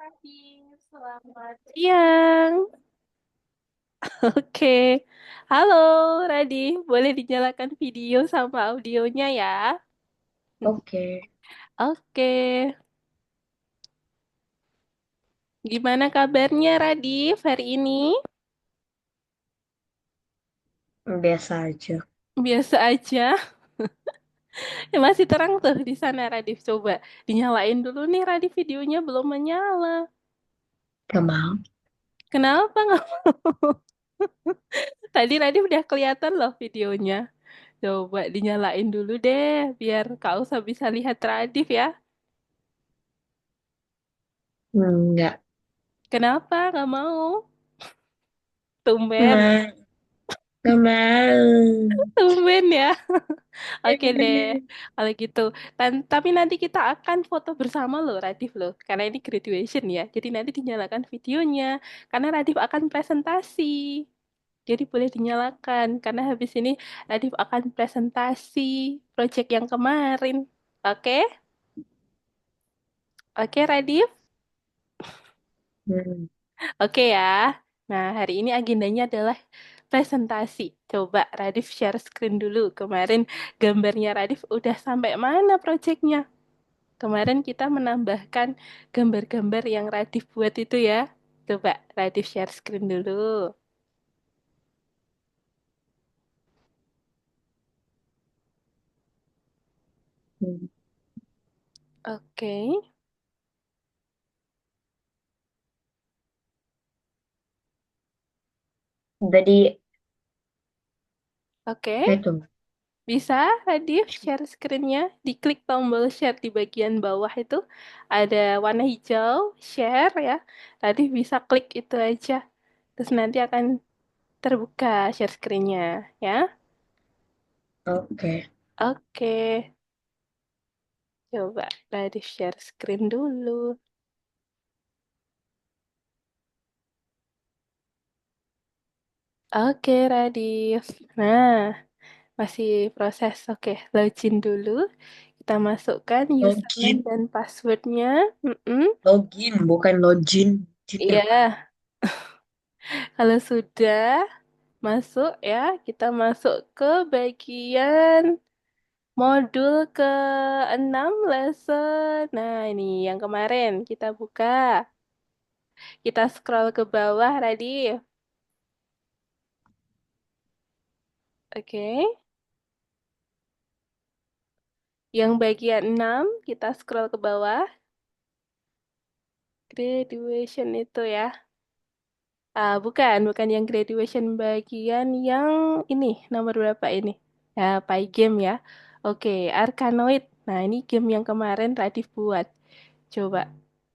Radif, selamat siang. Oke. Halo, Radif. Boleh dinyalakan video sama audionya ya? Oke, Oke. Gimana kabarnya, Radif, hari ini? biasa aja. Biasa aja. Masih terang tuh di sana, Radif. Coba dinyalain dulu nih, Radif. Videonya belum menyala. Gak mau. Kenapa nggak? Tadi Radif udah kelihatan loh videonya. Coba dinyalain dulu deh, biar Kak Usa bisa lihat Radif ya. Enggak. Kenapa nggak mau? Tumben. Ma, gak mau. Tumben ya. Oke deh, kalau gitu. Tapi nanti kita akan foto bersama loh, Radif loh. Karena ini graduation ya. Jadi nanti dinyalakan videonya. Karena Radif akan presentasi. Jadi boleh dinyalakan. Karena habis ini Radif akan presentasi project yang kemarin. Oke? Oke, Radif? Hmm. Oke ya. Nah, hari ini agendanya adalah presentasi. Coba Radif share screen dulu. Kemarin gambarnya Radif udah sampai mana projectnya? Kemarin kita menambahkan gambar-gambar yang Radif buat itu ya. Coba Radif share screen dulu. Hmm. Oke, Tadi, oke. itu. Bisa Radif share screennya. Diklik tombol share di bagian bawah itu. Ada warna hijau, share ya. Radif bisa klik itu aja. Terus nanti akan terbuka share screen-nya ya. Oke. Oke, coba Radif share screen dulu. Oke, Radif. Nah, masih proses. Oke, login dulu. Kita masukkan username Login. dan passwordnya. Mm-mm. Login, bukan login. Gitu. Iya, kalau sudah masuk ya, kita masuk ke bagian modul ke-6 lesson. Nah, ini yang kemarin kita buka. Kita scroll ke bawah, Radif. Oke. Yang bagian 6 kita scroll ke bawah. Graduation itu ya. Bukan yang graduation bagian yang ini, nomor berapa ini? Ya, Pygame ya. Oke, Arkanoid. Nah, ini game yang kemarin Radif buat. Coba,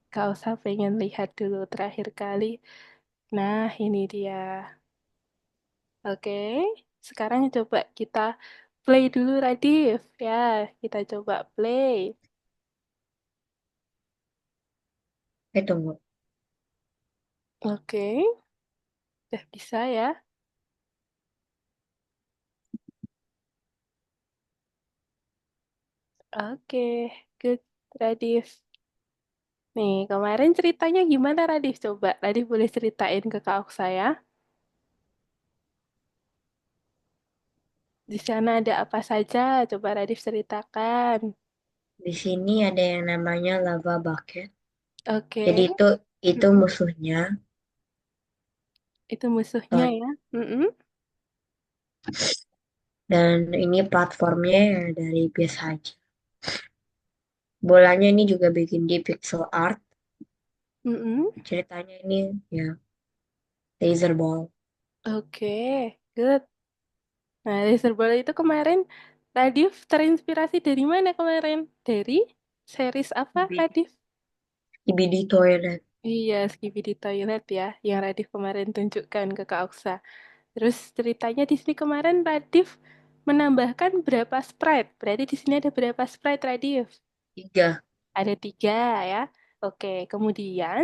kau usah pengen lihat dulu terakhir kali. Nah, ini dia. Oke, sekarang coba kita play dulu Radif. Ya, kita coba play. Tunggu. Oke, udah bisa ya. Oke, good, Radif. Nih, kemarin ceritanya gimana, Radif? Coba, Radif boleh ceritain ke Kak Oksa ya. Di sana ada apa saja? Coba Radif ceritakan. Di sini ada yang namanya lava bucket. Jadi Oke, itu mm-mm. musuhnya. Itu musuhnya Dan ya. Mm-mm. dan ini platformnya ya dari biasa aja. Bolanya ini juga bikin di pixel art. Mm-mm. Ceritanya ini ya laser ball. Oke, good. Nah, laser ball itu kemarin Radif terinspirasi dari mana kemarin? Dari series apa, Radif? IBD toilet. Iya, Skibidi Toilet ya, yang Radif kemarin tunjukkan ke Kak Oksa. Terus ceritanya di sini kemarin Radif menambahkan berapa sprite? Berarti di sini ada berapa sprite Radif? 3. Ada 3 ya. Oke, kemudian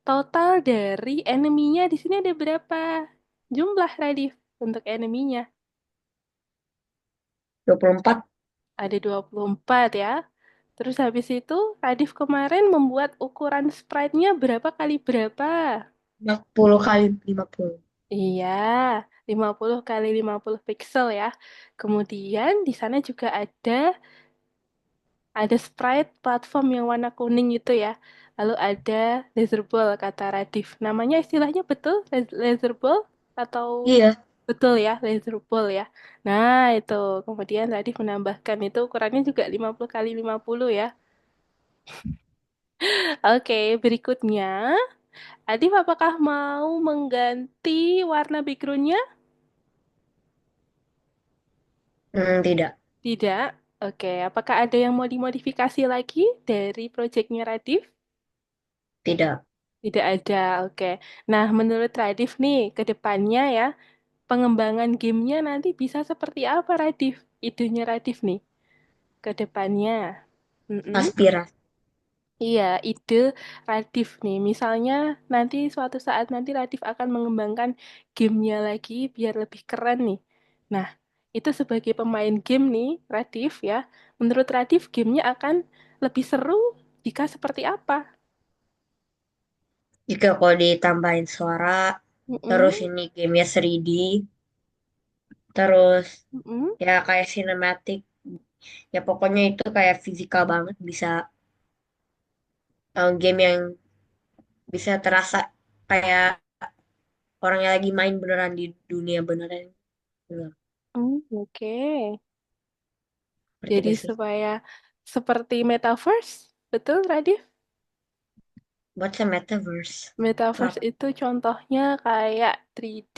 total dari enemy-nya di sini ada berapa jumlah Radif untuk enemy-nya? 24. Ada 24 ya. Terus habis itu, Radif kemarin membuat ukuran sprite-nya berapa kali berapa? 50 kali 50. Iya, 50 kali 50 pixel ya. Kemudian di sana juga ada sprite platform yang warna kuning itu ya. Lalu ada laser ball kata Radif. Namanya istilahnya betul laser ball atau Iya. betul ya laser ball ya. Nah, itu. Kemudian Radif menambahkan itu ukurannya juga 50 kali 50 ya. Oke, berikutnya. Adif, apakah mau mengganti warna backgroundnya? Tidak. Tidak. Oke, apakah ada yang mau dimodifikasi lagi dari proyeknya Radif? Tidak. Tidak ada, oke. Nah, menurut Radif nih, ke depannya ya, pengembangan gamenya nanti bisa seperti apa, Radif? Idenya Radif nih, ke depannya. Mm-mm. Aspirasi. Iya, ide Radif nih. Misalnya nanti suatu saat nanti Radif akan mengembangkan gamenya lagi biar lebih keren nih. Nah, itu sebagai pemain game nih, Radif ya. Menurut Radif, gamenya akan lebih seru jika seperti apa? Jika kalau ditambahin suara, terus Mm-mm, ini gamenya 3D, terus mm-mm, ya kayak cinematic, ya pokoknya itu kayak fisikal banget, bisa game yang bisa terasa kayak orangnya lagi main beneran di dunia beneran. Bener. oke. Seperti Jadi itu sih. supaya seperti metaverse, betul, Radif? What's a metaverse? Itu Metaverse apa? itu contohnya kayak 3D,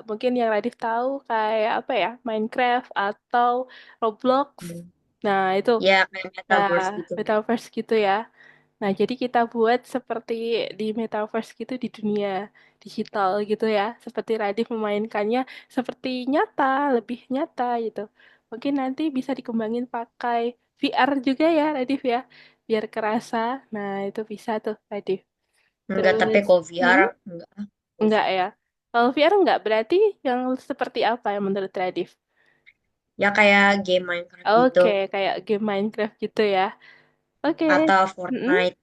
mungkin yang Radif tahu kayak apa ya, Minecraft atau Roblox. Hmm. Nah, itu Ya kayak ya metaverse gitu. Metaverse gitu ya. Nah, jadi kita buat seperti di Metaverse gitu di dunia digital gitu ya. Seperti Radif memainkannya seperti nyata, lebih nyata gitu. Mungkin nanti bisa dikembangin pakai VR juga ya, Radif ya. Biar kerasa. Nah, itu bisa tuh, Radif. Enggak, tapi Terus, kalau VR hmm? enggak. Nggak Enggak usah. ya. Kalau VR enggak, berarti yang seperti apa yang menurut Radif? Ya kayak game Minecraft gitu Oke, kayak game Minecraft gitu ya. Oke. atau Mm-mm. Fortnite,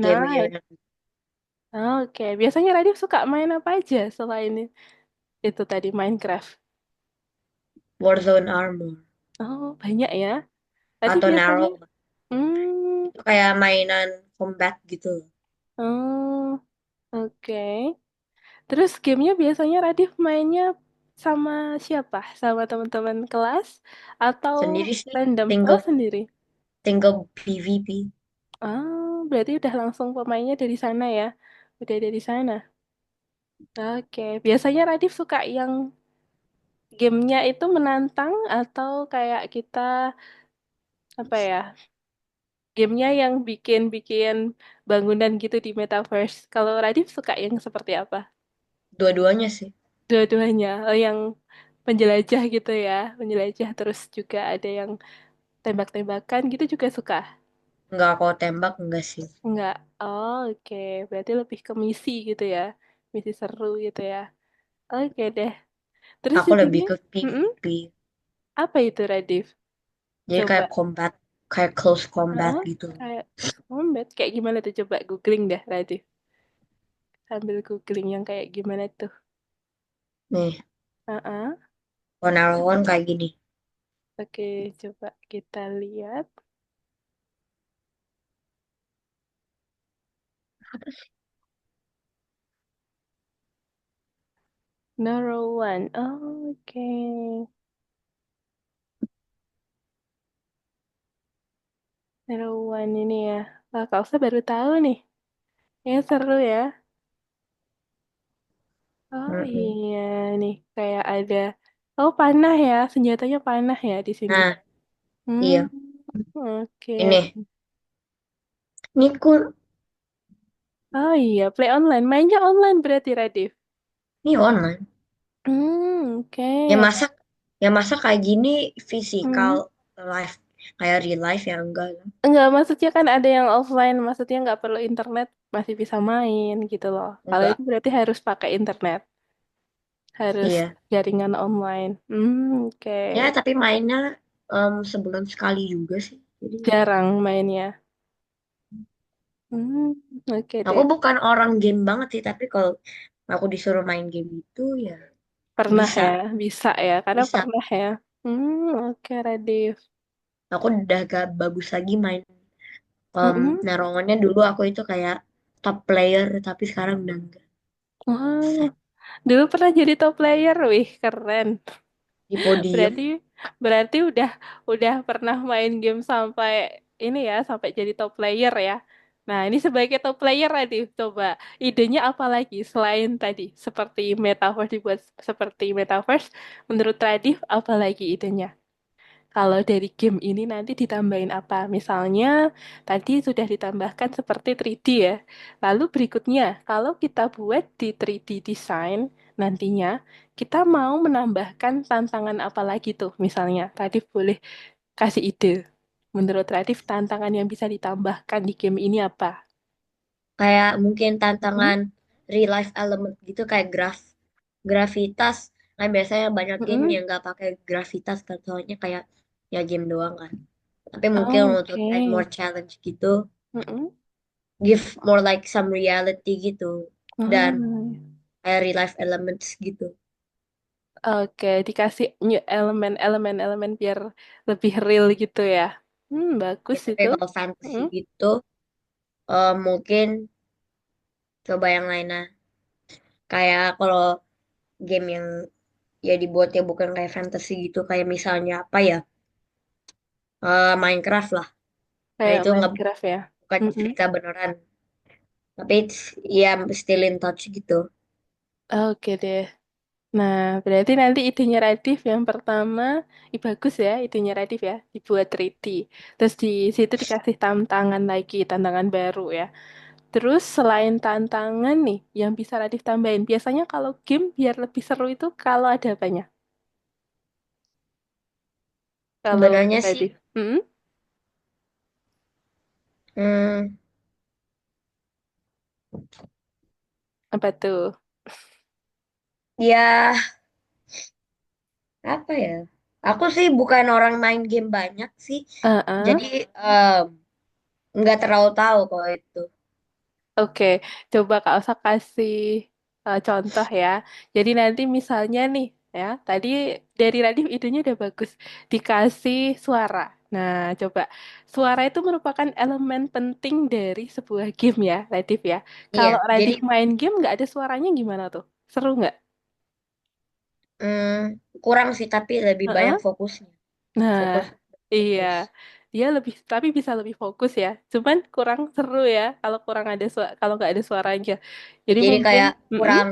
game Fortnite. yang Oke, biasanya Radif suka main apa aja selain itu tadi Minecraft? Warzone Armor Oh, banyak ya. Radif atau biasanya, Narrow. hmm, Itu kayak mainan combat gitu. oh, oke. Terus gamenya biasanya Radif mainnya sama siapa? Sama teman-teman kelas atau Sendiri sih, random? Oh, tinggal sendiri. tinggal PvP. Oh, berarti udah langsung pemainnya dari sana ya? Udah dari sana. Oke, biasanya Radif suka yang gamenya itu menantang atau kayak kita apa ya? Gamenya yang bikin-bikin bangunan gitu di Metaverse. Kalau Radif suka yang seperti apa? Dua-duanya sih. Dua-duanya. Oh, yang penjelajah gitu ya. Penjelajah terus juga ada yang tembak-tembakan gitu juga suka. Enggak, kalau tembak enggak sih. Enggak. Oh, oke. Berarti lebih ke misi gitu ya. Misi seru gitu ya. Oke deh. Terus Aku juga, lebih ke mm-mm. PvP. Apa itu Radif? Jadi Coba. kayak combat, kayak close combat Heeh, gitu. kayak close combat. Kayak gimana tuh? Coba googling deh Radif. Sambil googling yang kayak gimana tuh. Nih, Heeh. one hour one kayak gini. Oke, coba kita lihat. Narrow one. Oh, oke. Narrow one ini ya. Wah, Kak Elsa baru tahu nih. Ya, seru ya. Oh Mm-mm. iya nih, kayak ada. Oh, panah ya. Senjatanya panah ya di sini. Nah, Hmm, iya. oke. Ini, ini ku, Oh iya, play online. Mainnya online berarti, Radif. ini online. Oke. Ya masa, ya masa kayak gini fisikal Hmm. live, kayak real life ya enggak lah. Enggak, maksudnya kan ada yang offline. Maksudnya nggak perlu internet, masih bisa main gitu loh. Kalau Enggak. itu berarti harus pakai internet. Harus Iya. jaringan online. Oke. Ya, tapi mainnya sebulan sekali juga sih. Jadi Jarang mainnya. Hmm, oke aku deh. bukan orang game banget sih, tapi kalau aku disuruh main game itu ya Pernah bisa, ya, bisa ya, karena bisa. pernah ya. Oke, Radif. Aku udah gak bagus lagi main. Mm-mm. Narongannya dulu aku itu kayak top player, tapi sekarang udah enggak. Wow, Sad. dulu pernah jadi top player, wih, keren. Di podium. Berarti berarti udah pernah main game sampai ini ya, sampai jadi top player ya. Nah, ini sebagai top player tadi coba idenya apa lagi selain tadi seperti metaverse dibuat seperti metaverse, menurut Radif apa lagi idenya? Kalau dari game ini nanti ditambahin apa? Misalnya tadi sudah ditambahkan seperti 3D ya. Lalu berikutnya, kalau kita buat di 3D design nantinya, kita mau menambahkan tantangan apa lagi tuh? Misalnya, Radif boleh kasih ide. Menurut Radif, tantangan yang bisa ditambahkan di game ini apa? Kayak mungkin Hmm? tantangan real life element gitu kayak gravitas. Kan biasanya banyak game Mm-mm. yang nggak pakai gravitas kan, soalnya kayak ya game doang kan. Tapi mungkin Oh, untuk oke. add more challenge gitu, Mm-mm. give more like some reality gitu. Dan Oh. kayak real life elements gitu. Oke, dikasih new elemen-elemen biar lebih real gitu ya. Ya, Bagus tapi itu. kalau fantasy Hmm, gitu, mungkin coba yang lainnya. Kayak kalau game yang ya dibuatnya bukan kayak fantasy gitu, kayak misalnya apa ya, Minecraft lah. Nah kayak itu nggak, Minecraft ya. bukan Mm-mm. cerita beneran, tapi ya still in touch gitu. Oke deh. Nah, berarti nanti idenya Radif yang pertama, bagus ya idenya Radif ya, dibuat 3D. Terus di situ dikasih tantangan lagi, tantangan baru ya. Terus selain tantangan nih, yang bisa Radif tambahin, biasanya kalau game biar lebih seru itu kalau ada apanya? Kalau Sebenarnya sih, Radif. Mm-mm. hmm, Apa tuh? ya apa ya? Aku sih bukan orang main game banyak sih, Uh-uh. jadi nggak terlalu tahu kalau itu. Oke, coba Kak Osa kasih contoh ya. Jadi nanti misalnya nih, ya, tadi dari Radif idenya udah bagus, dikasih suara. Nah, coba suara itu merupakan elemen penting dari sebuah game ya, Radif ya. Iya, Kalau jadi Radif main game nggak ada suaranya gimana tuh? Seru nggak? hmm, kurang sih, tapi lebih banyak Heeh. fokusnya. Nah, Fokus, iya. fokus. Dia lebih tapi bisa lebih fokus ya. Cuman kurang seru ya kalau kurang ada kalau nggak ada suaranya. Ya, Jadi jadi mungkin, kayak mm-mm. kurang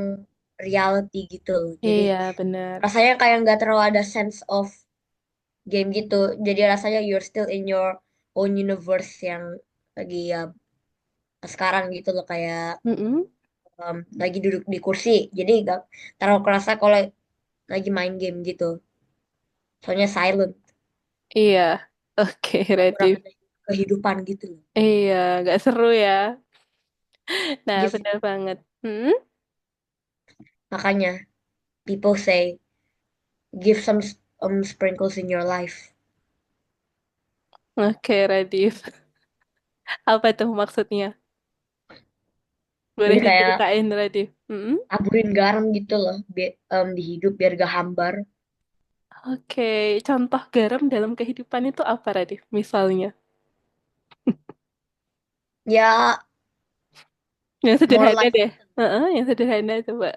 reality gitu loh. Jadi Iya, benar. rasanya kayak nggak terlalu ada sense of game gitu. Jadi rasanya you're still in your own universe yang lagi ya sekarang gitu loh, kayak Mm-mm. lagi duduk di kursi. Jadi nggak terlalu kerasa kalau lagi main game gitu. Soalnya silent, Iya, oke, kurang Radif. ada kehidupan gitu loh. Iya, nggak seru ya. Nah, Give, benar banget. makanya people say give some sprinkles in your life. Oke, Radif. Apa tuh maksudnya? Boleh Jadi kayak diceritain, Radif. taburin garam gitu loh di hidup biar gak hambar. Oke, contoh garam dalam kehidupan itu apa, Radif? Misalnya, Ya yang more sederhana like deh. Yang sederhana coba.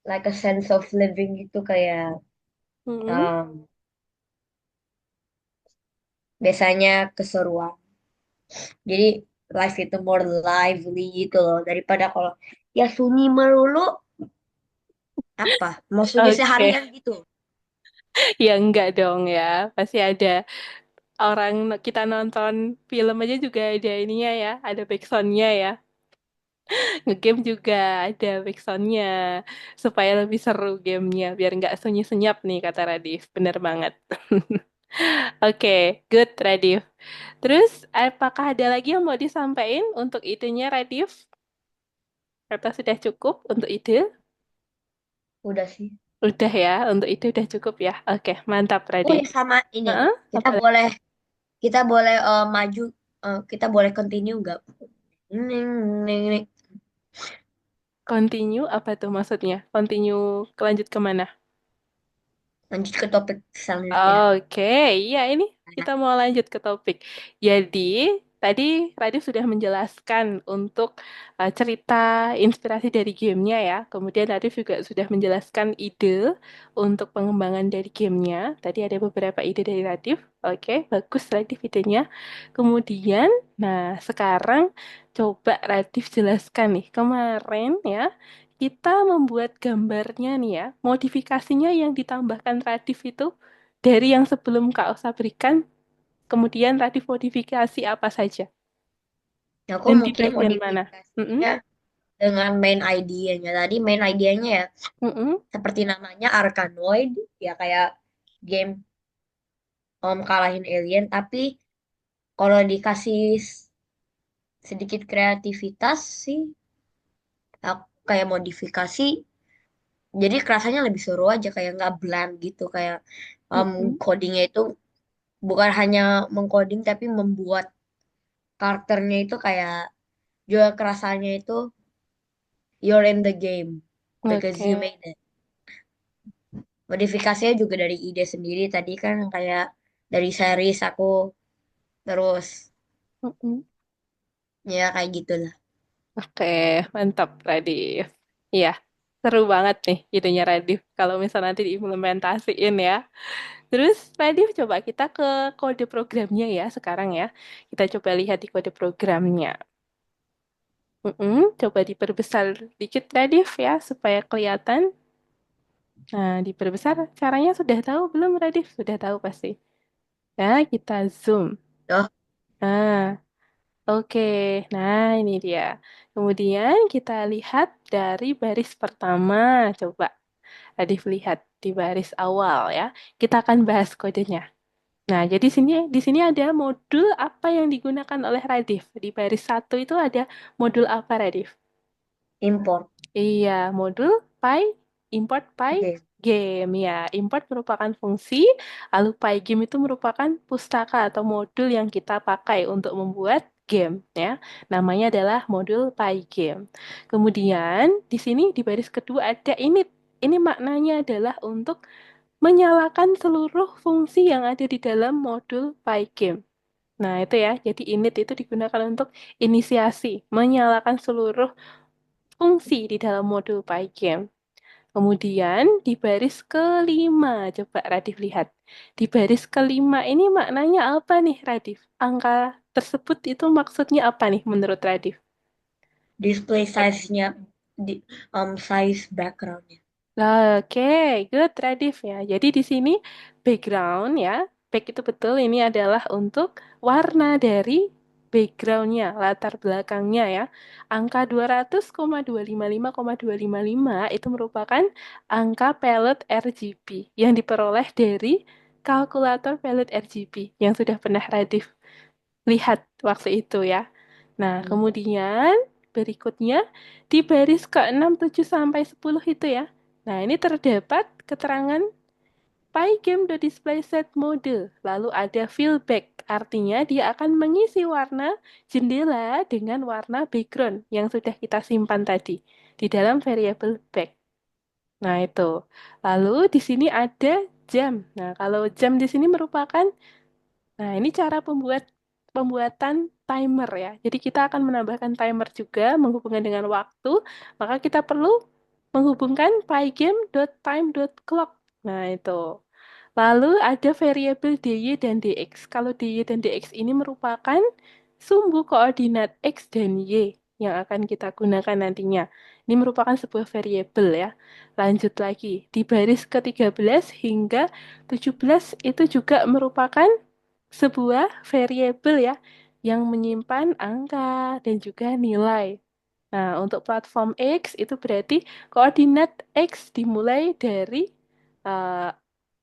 like a sense of living gitu, kayak Mm-mm. um, biasanya keseruan. Jadi life itu more lively gitu loh, daripada kalau ya sunyi melulu, apa mau sunyi Oke, seharian gitu. ya enggak dong ya. Pasti ada orang kita nonton film aja juga ada ininya ya, ada backsoundnya ya. Ngegame juga ada backsoundnya supaya lebih seru gamenya biar nggak sunyi senyap nih kata Radif. Bener banget. Oke, good Radif. Terus apakah ada lagi yang mau disampaikan untuk idenya Radif? Atau sudah cukup untuk ide? Udah sih. Udah ya, untuk ide udah cukup ya. Oke, mantap Oh Radif. ya, sama ini Heeh, kita apa lagi? boleh kita boleh maju, kita boleh continue nggak? Neng, neng, neng. Continue apa tuh maksudnya? Continue lanjut kemana? Lanjut ke topik selanjutnya. Oke, iya ini kita mau lanjut ke topik. Jadi, tadi Radif sudah menjelaskan untuk cerita inspirasi dari gamenya ya. Kemudian Radif juga sudah menjelaskan ide untuk pengembangan dari gamenya. Tadi ada beberapa ide dari Radif. Oke, bagus Radif idenya. Kemudian, nah sekarang coba Radif jelaskan nih. Kemarin ya, kita membuat gambarnya nih ya. Modifikasinya yang ditambahkan Radif itu dari yang sebelum Kak Osa berikan, kemudian Radif modifikasi apa saja? Aku Dan di mungkin bagian mana? Mm-mm, modifikasinya dengan main idenya. Tadi main idenya ya mm-mm, seperti namanya Arkanoid, ya kayak game kalahin alien. Tapi kalau dikasih sedikit kreativitas sih, aku kayak modifikasi. Jadi kerasanya lebih seru aja kayak nggak bland gitu kayak mm-mm. codingnya itu bukan hanya mengcoding tapi membuat karakternya itu kayak juga kerasanya itu you're in the game because you Oke. made it. Modifikasinya juga dari ide sendiri tadi kan kayak dari series aku terus Mm-mm. ya kayak gitulah. Oke, mantap Radif. Iya, seru banget nih idenya Radif kalau misalnya nanti diimplementasiin ya. Terus Radif coba kita ke kode programnya ya sekarang ya. Kita coba lihat di kode programnya. Coba diperbesar dikit Radif ya supaya kelihatan. Nah, diperbesar caranya sudah tahu belum Radif? Sudah tahu pasti. Nah, kita zoom. Tuh, Nah, oke. Nah, ini dia. Kemudian kita lihat dari baris pertama. Coba Radif lihat di baris awal ya. Kita akan bahas kodenya. Nah, jadi di sini ada modul apa yang digunakan oleh Radif. Di baris satu itu ada modul apa Radif? import Iya, modul Py import game. Pygame ya. Import merupakan fungsi, lalu Pygame itu merupakan pustaka atau modul yang kita pakai untuk membuat game ya. Namanya adalah modul Pygame. Kemudian di sini di baris kedua ada init. Ini maknanya adalah untuk menyalakan seluruh fungsi yang ada di dalam modul Pygame. Nah, itu ya. Jadi init itu digunakan untuk inisiasi, menyalakan seluruh fungsi di dalam modul Pygame. Kemudian di baris kelima, coba Radif lihat. Di baris kelima ini maknanya apa nih Radif? Angka tersebut itu maksudnya apa nih menurut Radif? Display size-nya di size backgroundnya. Nah, oke, good Radif ya. Jadi di sini background ya, back itu betul ini adalah untuk warna dari backgroundnya, latar belakangnya ya. Angka 200,255,255 itu merupakan angka palette RGB yang diperoleh dari kalkulator palette RGB yang sudah pernah Radif lihat waktu itu ya. Nah, Hmm. kemudian berikutnya di baris ke-6, 7 sampai 10 itu ya. Nah, ini terdapat keterangan PyGame.displaySet mode. Lalu ada fillback, artinya dia akan mengisi warna jendela dengan warna background yang sudah kita simpan tadi di dalam variable back. Nah, itu. Lalu di sini ada jam. Nah, kalau jam di sini merupakan Nah, ini cara pembuatan timer ya. Jadi kita akan menambahkan timer juga menghubungkan dengan waktu, maka kita perlu menghubungkan pygame.time.clock. Nah, itu. Lalu ada variabel dy dan dx. Kalau dy dan dx ini merupakan sumbu koordinat x dan y yang akan kita gunakan nantinya. Ini merupakan sebuah variabel ya. Lanjut lagi, di baris ke-13 hingga 17 itu juga merupakan sebuah variabel ya yang menyimpan angka dan juga nilai. Nah, untuk platform X itu berarti koordinat X dimulai dari eh,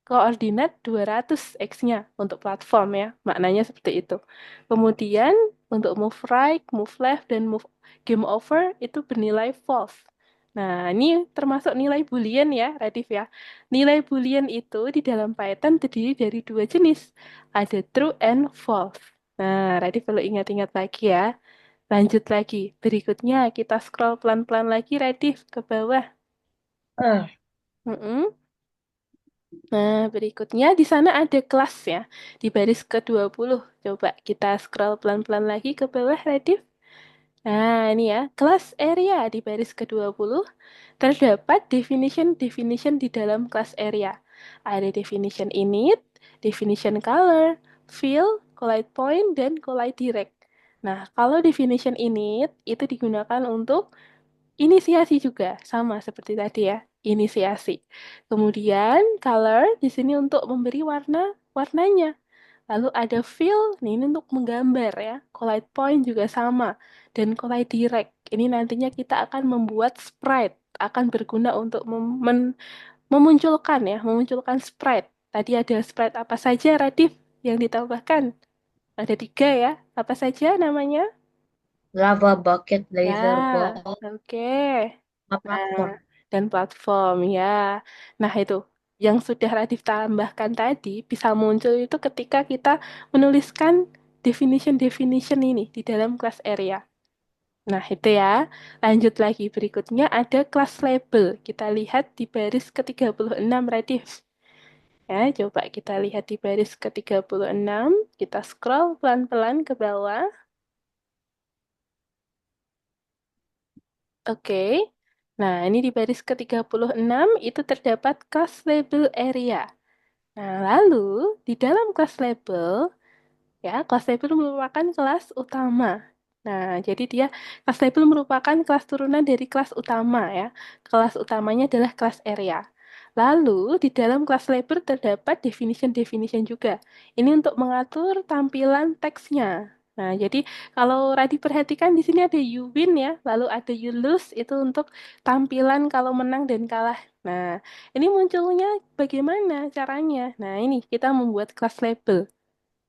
koordinat 200 X-nya untuk platform ya. Maknanya seperti itu. Kemudian untuk move right, move left, dan move game over itu bernilai false. Nah, ini termasuk nilai Boolean ya, Radif ya. Nilai Boolean itu di dalam Python terdiri dari dua jenis. Ada true and false. Nah, Radif perlu ingat-ingat lagi ya. Lanjut lagi. Berikutnya kita scroll pelan-pelan lagi, Radif, ke bawah. Ah, Mm-mm. Nah, berikutnya di sana ada kelas ya. Di baris ke-20. Coba kita scroll pelan-pelan lagi ke bawah, Radif. Nah, ini ya, kelas area di baris ke-20 terdapat definition-definition di dalam kelas area. Ada definition init, definition color, fill, collide point, dan collide direct. Nah, kalau definition init itu digunakan untuk inisiasi juga, sama seperti tadi ya, inisiasi. Kemudian color di sini untuk memberi warnanya. Lalu ada fill, nih ini untuk menggambar ya. Collide point juga sama. Dan collide direct, ini nantinya kita akan membuat sprite. Akan berguna untuk memunculkan sprite. Tadi ada sprite apa saja, Radif, yang ditambahkan? Ada tiga ya. Apa saja namanya? lava bucket, laser Ya, ball, oke. sama Nah, platform. dan platform ya. Nah, itu yang sudah Radif tambahkan tadi bisa muncul itu ketika kita menuliskan definition-definition ini di dalam class area. Nah, itu ya. Lanjut lagi. Berikutnya ada class label. Kita lihat di baris ke-36 Radif. Ya, coba kita lihat di baris ke-36. Kita scroll pelan-pelan ke bawah. Oke. Nah, ini di baris ke-36 itu terdapat class label area. Nah, lalu di dalam kelas label, ya, kelas label merupakan kelas utama. Nah, jadi kelas label merupakan kelas turunan dari kelas utama ya. Kelas utamanya adalah kelas area. Lalu di dalam kelas label terdapat definition-definition juga. Ini untuk mengatur tampilan teksnya. Nah, jadi kalau Radi perhatikan di sini ada you win ya, lalu ada you lose itu untuk tampilan kalau menang dan kalah. Nah, ini munculnya bagaimana caranya? Nah, ini kita membuat kelas label.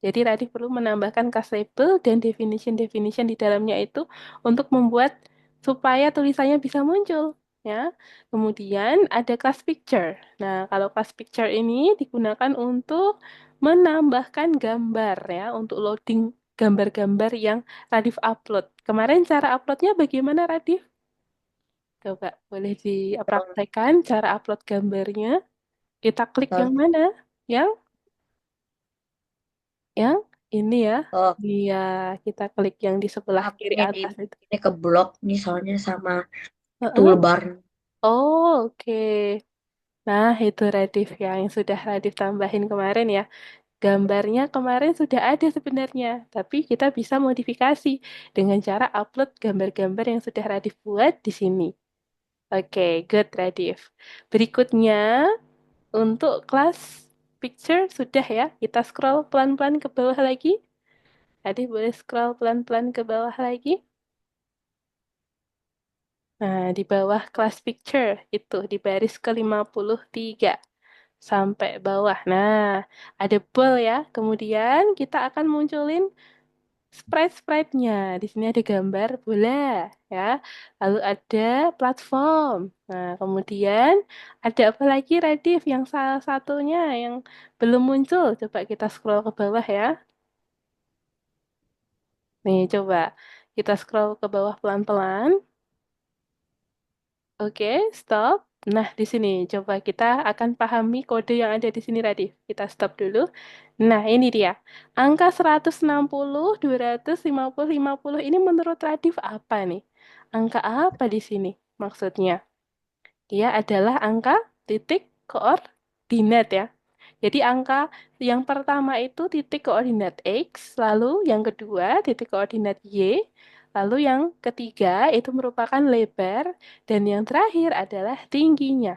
Jadi tadi perlu menambahkan class label dan definition-definition di dalamnya itu untuk membuat supaya tulisannya bisa muncul, ya. Kemudian ada class picture. Nah, kalau class picture ini digunakan untuk menambahkan gambar ya, untuk loading gambar-gambar yang Radif upload. Kemarin cara uploadnya bagaimana, Radif? Coba boleh dipraktekkan cara upload gambarnya. Kita klik yang Contoh, mana? Yang Yang ini ya. Iya, kita klik yang di sebelah aku kiri ngedit atas itu. ini ke blok misalnya sama Heeh. toolbar. Oh, oke. Nah, itu Radif ya, yang sudah Radif tambahin kemarin ya. Gambarnya kemarin sudah ada sebenarnya, tapi kita bisa modifikasi dengan cara upload gambar-gambar yang sudah Radif buat di sini. Oke, good Radif. Berikutnya, untuk kelas picture sudah ya. Kita scroll pelan-pelan ke bawah lagi. Radif boleh scroll pelan-pelan ke bawah lagi. Nah, di bawah class picture itu di baris ke-53 sampai bawah. Nah, ada ball ya. Kemudian kita akan munculin sprite-sprite-nya. Di sini ada gambar bola ya. Lalu ada platform. Nah, kemudian ada apa lagi Radif yang salah satunya yang belum muncul. Coba kita scroll ke bawah ya. Nih, coba kita scroll ke bawah pelan-pelan. Oke, stop. Nah, di sini coba kita akan pahami kode yang ada di sini, Radif. Kita stop dulu. Nah, ini dia. Angka 160, 250, 50 ini menurut Radif apa nih? Angka apa di sini maksudnya? Dia adalah angka titik koordinat ya. Jadi angka yang pertama itu titik koordinat X, lalu yang kedua titik koordinat Y, lalu yang ketiga itu merupakan lebar, dan yang terakhir adalah tingginya.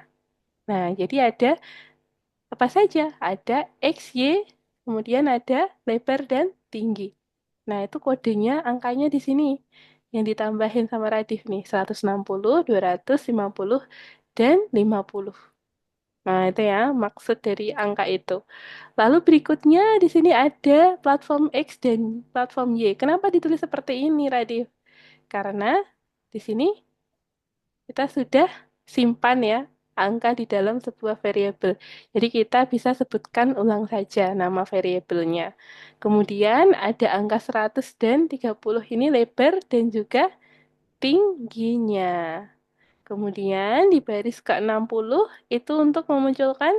Nah, jadi ada apa saja? Ada X, Y, kemudian ada lebar dan tinggi. Nah, itu kodenya angkanya di sini. Yang ditambahin sama Radif nih, 160, 250, dan 50. Nah, itu ya maksud dari angka itu. Lalu berikutnya di sini ada platform X dan platform Y. Kenapa ditulis seperti ini, Radif? Karena di sini kita sudah simpan ya angka di dalam sebuah variabel. Jadi kita bisa sebutkan ulang saja nama variabelnya. Kemudian ada angka 100 dan 30 ini lebar dan juga tingginya. Kemudian di baris ke-60 itu untuk memunculkan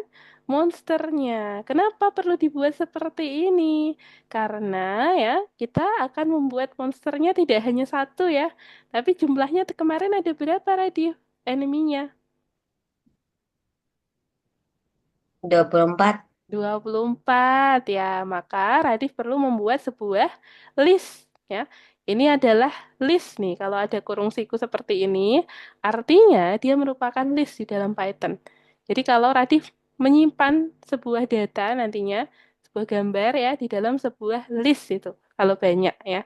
monsternya. Kenapa perlu dibuat seperti ini? Karena ya kita akan membuat monsternya tidak hanya satu ya, tapi jumlahnya kemarin ada berapa Radif? Eneminya? 24. 24 ya, maka Radif perlu membuat sebuah list ya. Ini adalah list nih. Kalau ada kurung siku seperti ini, artinya dia merupakan list di dalam Python. Jadi kalau Radif menyimpan sebuah data nantinya, sebuah gambar ya di dalam sebuah list itu. Kalau banyak ya.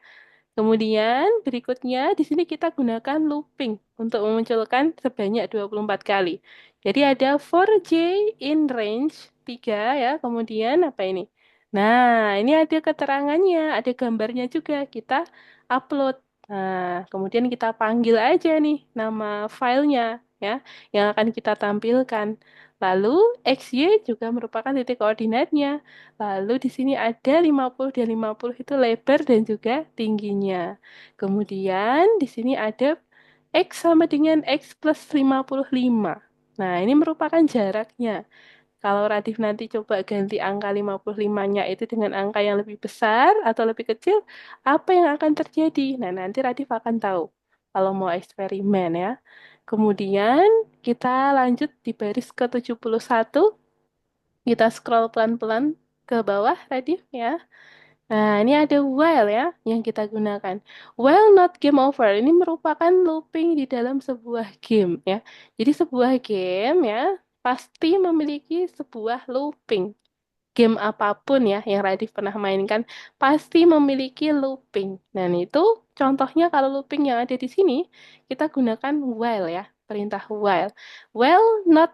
Kemudian berikutnya di sini kita gunakan looping untuk memunculkan sebanyak 24 kali. Jadi ada for j in range 3 ya. Kemudian apa ini? Nah, ini ada keterangannya, ada gambarnya juga. Kita upload. Nah, kemudian kita panggil aja nih nama filenya ya yang akan kita tampilkan. Lalu XY juga merupakan titik koordinatnya. Lalu di sini ada 50 dan 50 itu lebar dan juga tingginya. Kemudian di sini ada X sama dengan X plus 55. Nah, ini merupakan jaraknya. Kalau Radif nanti coba ganti angka 55-nya itu dengan angka yang lebih besar atau lebih kecil, apa yang akan terjadi? Nah, nanti Radif akan tahu kalau mau eksperimen ya. Kemudian kita lanjut di baris ke-71. Kita scroll pelan-pelan ke bawah tadi ya. Nah, ini ada while ya yang kita gunakan. While not game over ini merupakan looping di dalam sebuah game ya. Jadi sebuah game ya pasti memiliki sebuah looping. Game apapun ya yang Radif pernah mainkan pasti memiliki looping. Dan itu contohnya kalau looping yang ada di sini kita gunakan while ya, perintah while. While not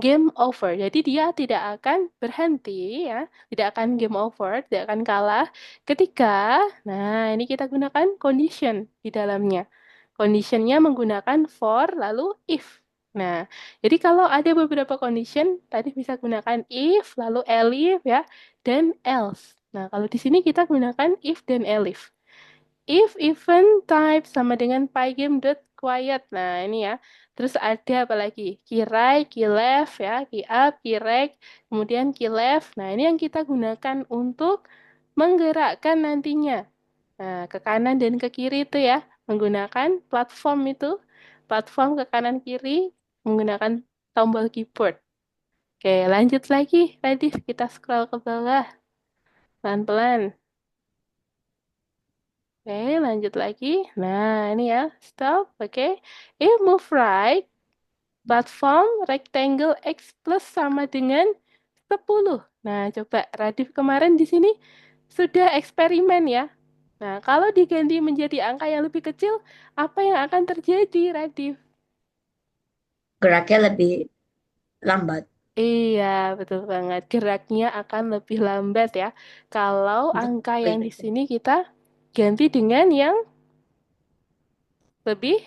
game over. Jadi dia tidak akan berhenti ya, tidak akan game over, tidak akan kalah ketika nah ini kita gunakan condition di dalamnya. Conditionnya menggunakan for lalu if. Nah, jadi kalau ada beberapa condition, tadi bisa gunakan if, lalu elif ya, dan else. Nah, kalau di sini kita gunakan if dan elif. If event type sama dengan pygame.quiet. Nah, ini ya. Terus ada apa lagi? Key right, key left ya, key up, key right, kemudian key left. Nah, ini yang kita gunakan untuk menggerakkan nantinya. Nah, ke kanan dan ke kiri itu ya, menggunakan platform itu, platform ke kanan kiri menggunakan tombol keyboard. Oke, lanjut lagi. Tadi kita scroll ke bawah pelan-pelan. Oke, lanjut lagi. Nah, ini ya, stop. Oke. If move right, platform rectangle X plus sama dengan 10. Nah, coba Radif kemarin di sini sudah eksperimen ya. Nah, kalau diganti menjadi angka yang lebih kecil, apa yang akan terjadi, Radif? Geraknya lebih lambat. Iya, betul banget. Geraknya akan lebih lambat ya. Kalau angka yang di Betul. sini kita ganti dengan yang lebih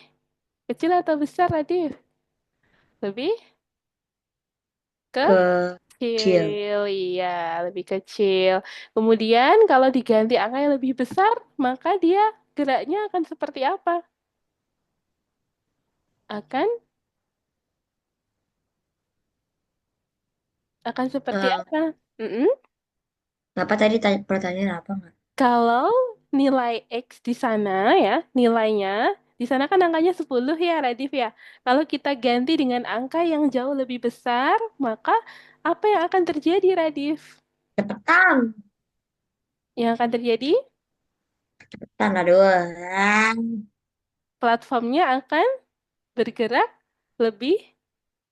kecil atau besar, Radif? Lebih Kecil. kecil, iya, lebih kecil. Kemudian kalau diganti angka yang lebih besar, maka dia geraknya akan seperti apa? Akan akan seperti Eh, apa? Mm-mm. Apa tadi pertanyaan apa nggak? Kalau nilai X di sana ya, nilainya di sana kan angkanya 10 ya, Radif ya. Kalau kita ganti dengan angka yang jauh lebih besar, maka apa yang akan terjadi, Radif? Cepetan. Yang akan terjadi, Cepetan, aduh. platformnya akan bergerak lebih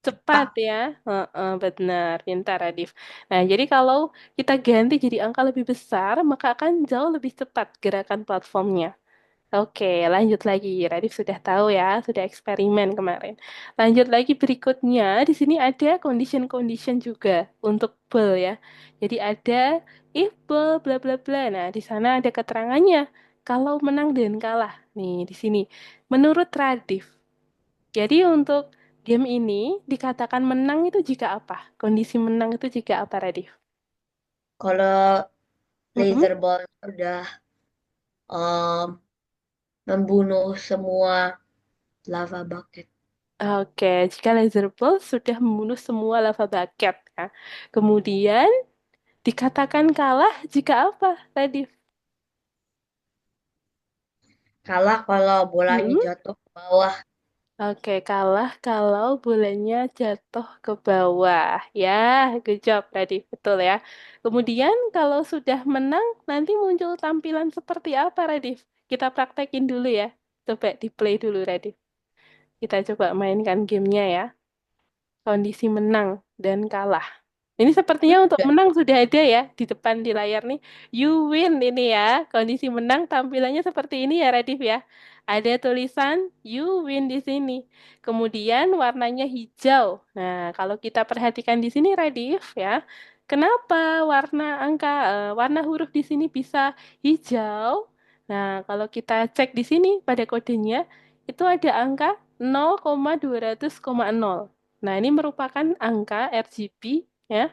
cepat Cepat. ya. Heeh, benar, pintar, Radif. Nah, jadi kalau kita ganti jadi angka lebih besar, maka akan jauh lebih cepat gerakan platformnya. Oke, lanjut lagi. Radif sudah tahu ya, sudah eksperimen kemarin. Lanjut lagi berikutnya, di sini ada condition-condition juga untuk ball ya. Jadi ada if ball bla bla bla. Nah, di sana ada keterangannya. Kalau menang dan kalah. Nih, di sini. Menurut Radif, Jadi untuk game ini dikatakan menang itu jika apa? Kondisi menang itu jika apa, Radif? Kalau Mm-mm. laser ball udah em, membunuh semua lava bucket. Oke, jika laser ball sudah membunuh semua lava bucket ya. Kemudian dikatakan kalah jika apa, Radif? Kalah kalau bolanya Mm-mm. jatuh ke bawah. Oke, kalah kalau bolanya jatuh ke bawah. Ya, good job, Radif. Betul ya. Kemudian kalau sudah menang, nanti muncul tampilan seperti apa, Radif? Kita praktekin dulu ya. Coba di play dulu, Radif. Kita coba mainkan gamenya ya. Kondisi menang dan kalah. Ini sepertinya untuk Udah. menang sudah ada ya di depan di layar nih. You win ini ya. Kondisi menang tampilannya seperti ini ya Radif ya. Ada tulisan you win di sini. Kemudian warnanya hijau. Nah, kalau kita perhatikan di sini Radif ya. Kenapa warna huruf di sini bisa hijau? Nah, kalau kita cek di sini pada kodenya itu ada angka 0,200,0. Nah, ini merupakan angka RGB ya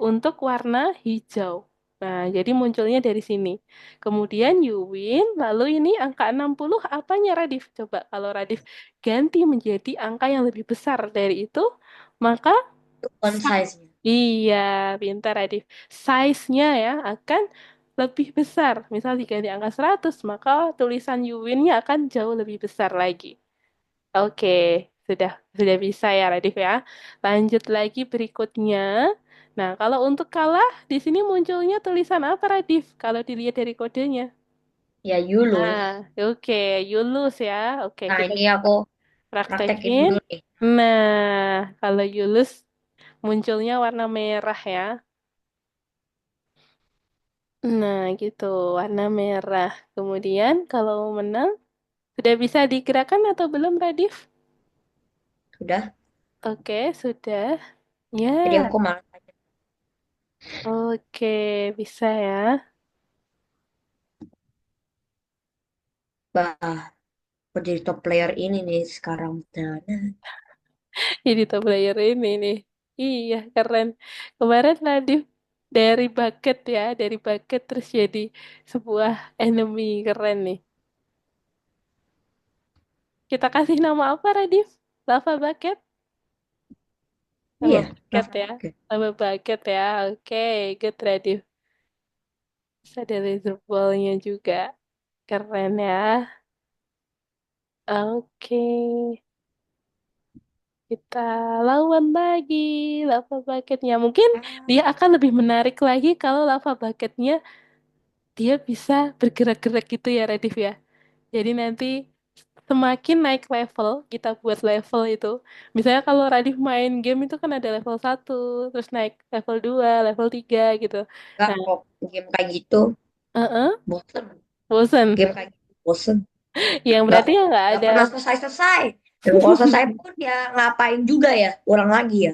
untuk warna hijau. Nah, jadi munculnya dari sini. Kemudian you win, lalu ini angka 60 apanya Radif? Coba kalau Radif ganti menjadi angka yang lebih besar dari itu, maka Itu font sa- size-nya. iya, pintar Radif. Size-nya ya akan lebih besar. Misal diganti angka 100, maka tulisan you win-nya akan jauh lebih besar lagi. Oke, sudah bisa ya Radif ya. Lanjut lagi berikutnya. Nah, kalau untuk kalah, di sini munculnya tulisan apa Radif? Kalau dilihat dari kodenya. Ya, you Nah, lose. oke, you lose ya. Oke, Nah, kita ini coba aku praktekin praktekin. dulu nih. Nah, kalau you lose munculnya warna merah ya. Nah, gitu, warna merah. Kemudian kalau menang, sudah bisa digerakkan atau belum Radif? Sudah. Oke, sudah. Jadi Ya. aku malah tanya, Oke, bisa ya. bah, aku jadi top player ini nih sekarang. Nah, Jadi top player ini nih. Iya, keren. Kemarin Nadif dari bucket ya, dari bucket terus jadi sebuah enemy keren nih. Kita kasih nama apa, Radif? Lava bucket? Lava iya, bucket lava ya. bucket. Lava bucket ya. Oke, good Radif. Terus ada laser ball-nya juga. Keren ya. Oke. Kita lawan lagi lava bucketnya. Mungkin dia akan lebih menarik lagi kalau lava bucketnya dia bisa bergerak-gerak gitu ya Radif ya. Jadi nanti semakin naik level, kita buat level itu. Misalnya kalau Radif main game itu kan ada level 1, terus naik level 2, level 3 gitu. Enggak Nah, kok, game kayak gitu eh bosen. bosen. Game kayak gitu bosen. Yang Nggak, berarti ya nggak nggak ada. pernah selesai-selesai. Dan kalau selesai pun ya ngapain juga ya, ulang lagi ya.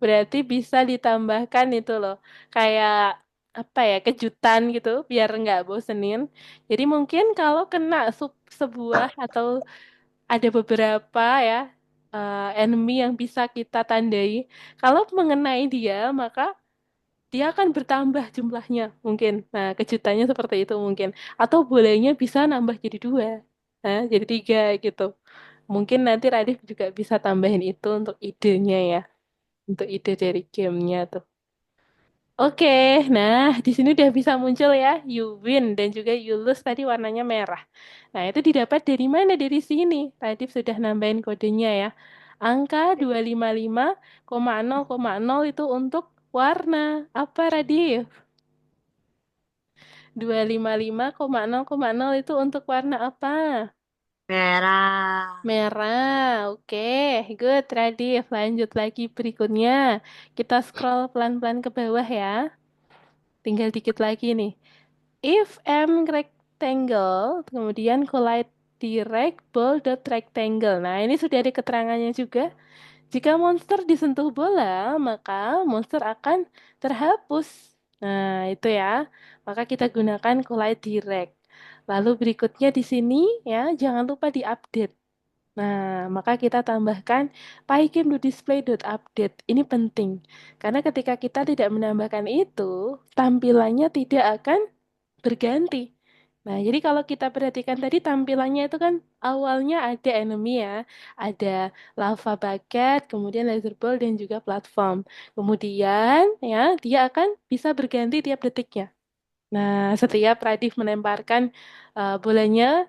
Berarti bisa ditambahkan itu loh, kayak apa ya, kejutan gitu, biar nggak bosenin. Jadi mungkin kalau kena sebuah atau ada beberapa ya enemy yang bisa kita tandai. Kalau mengenai dia, maka dia akan bertambah jumlahnya mungkin. Nah, kejutannya seperti itu mungkin. Atau bolehnya bisa nambah jadi 2, nah, jadi 3 gitu. Mungkin nanti Radif juga bisa tambahin itu untuk idenya ya, untuk ide dari gamenya tuh. Oke, nah di sini udah bisa muncul ya, you win dan juga you lose tadi warnanya merah. Nah, itu didapat dari mana? Dari sini. Tadi sudah nambahin kodenya ya. Angka 255,0,0 itu untuk warna. Apa, Radif? 255,0,0 itu untuk warna apa? Merah. Merah. Oke, good, Radif. Lanjut lagi berikutnya. Kita scroll pelan-pelan ke bawah ya. Tinggal dikit lagi nih. If M rectangle, kemudian collide direct ball dot rectangle. Nah, ini sudah ada keterangannya juga. Jika monster disentuh bola, maka monster akan terhapus. Nah, itu ya. Maka kita gunakan collide direct. Lalu berikutnya di sini ya, jangan lupa diupdate. Nah, maka kita tambahkan pygame.display.update. Ini penting. Karena ketika kita tidak menambahkan itu, tampilannya tidak akan berganti. Nah, jadi kalau kita perhatikan tadi tampilannya itu kan awalnya ada enemy ya, ada lava bucket, kemudian laser ball dan juga platform. Kemudian ya, dia akan bisa berganti tiap detiknya. Nah, setiap Radif melemparkan bolanya,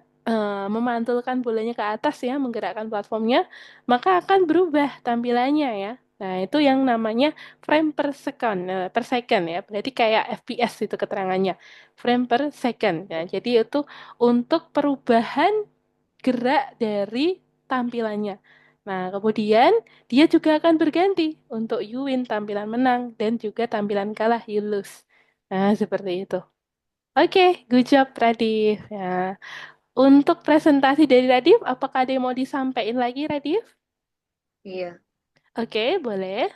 memantulkan bolanya ke atas ya, menggerakkan platformnya, maka akan berubah tampilannya ya. Nah, itu yang namanya frame per second ya. Berarti kayak FPS itu keterangannya. Frame per second. Ya, jadi itu untuk perubahan gerak dari tampilannya. Nah, kemudian dia juga akan berganti untuk you win tampilan menang dan juga tampilan kalah you lose. Nah, seperti itu. Oke, good job Radif. Ya. Untuk presentasi dari Radif, apakah ada yang mau disampaikan lagi Radif? Iya, Oke, boleh.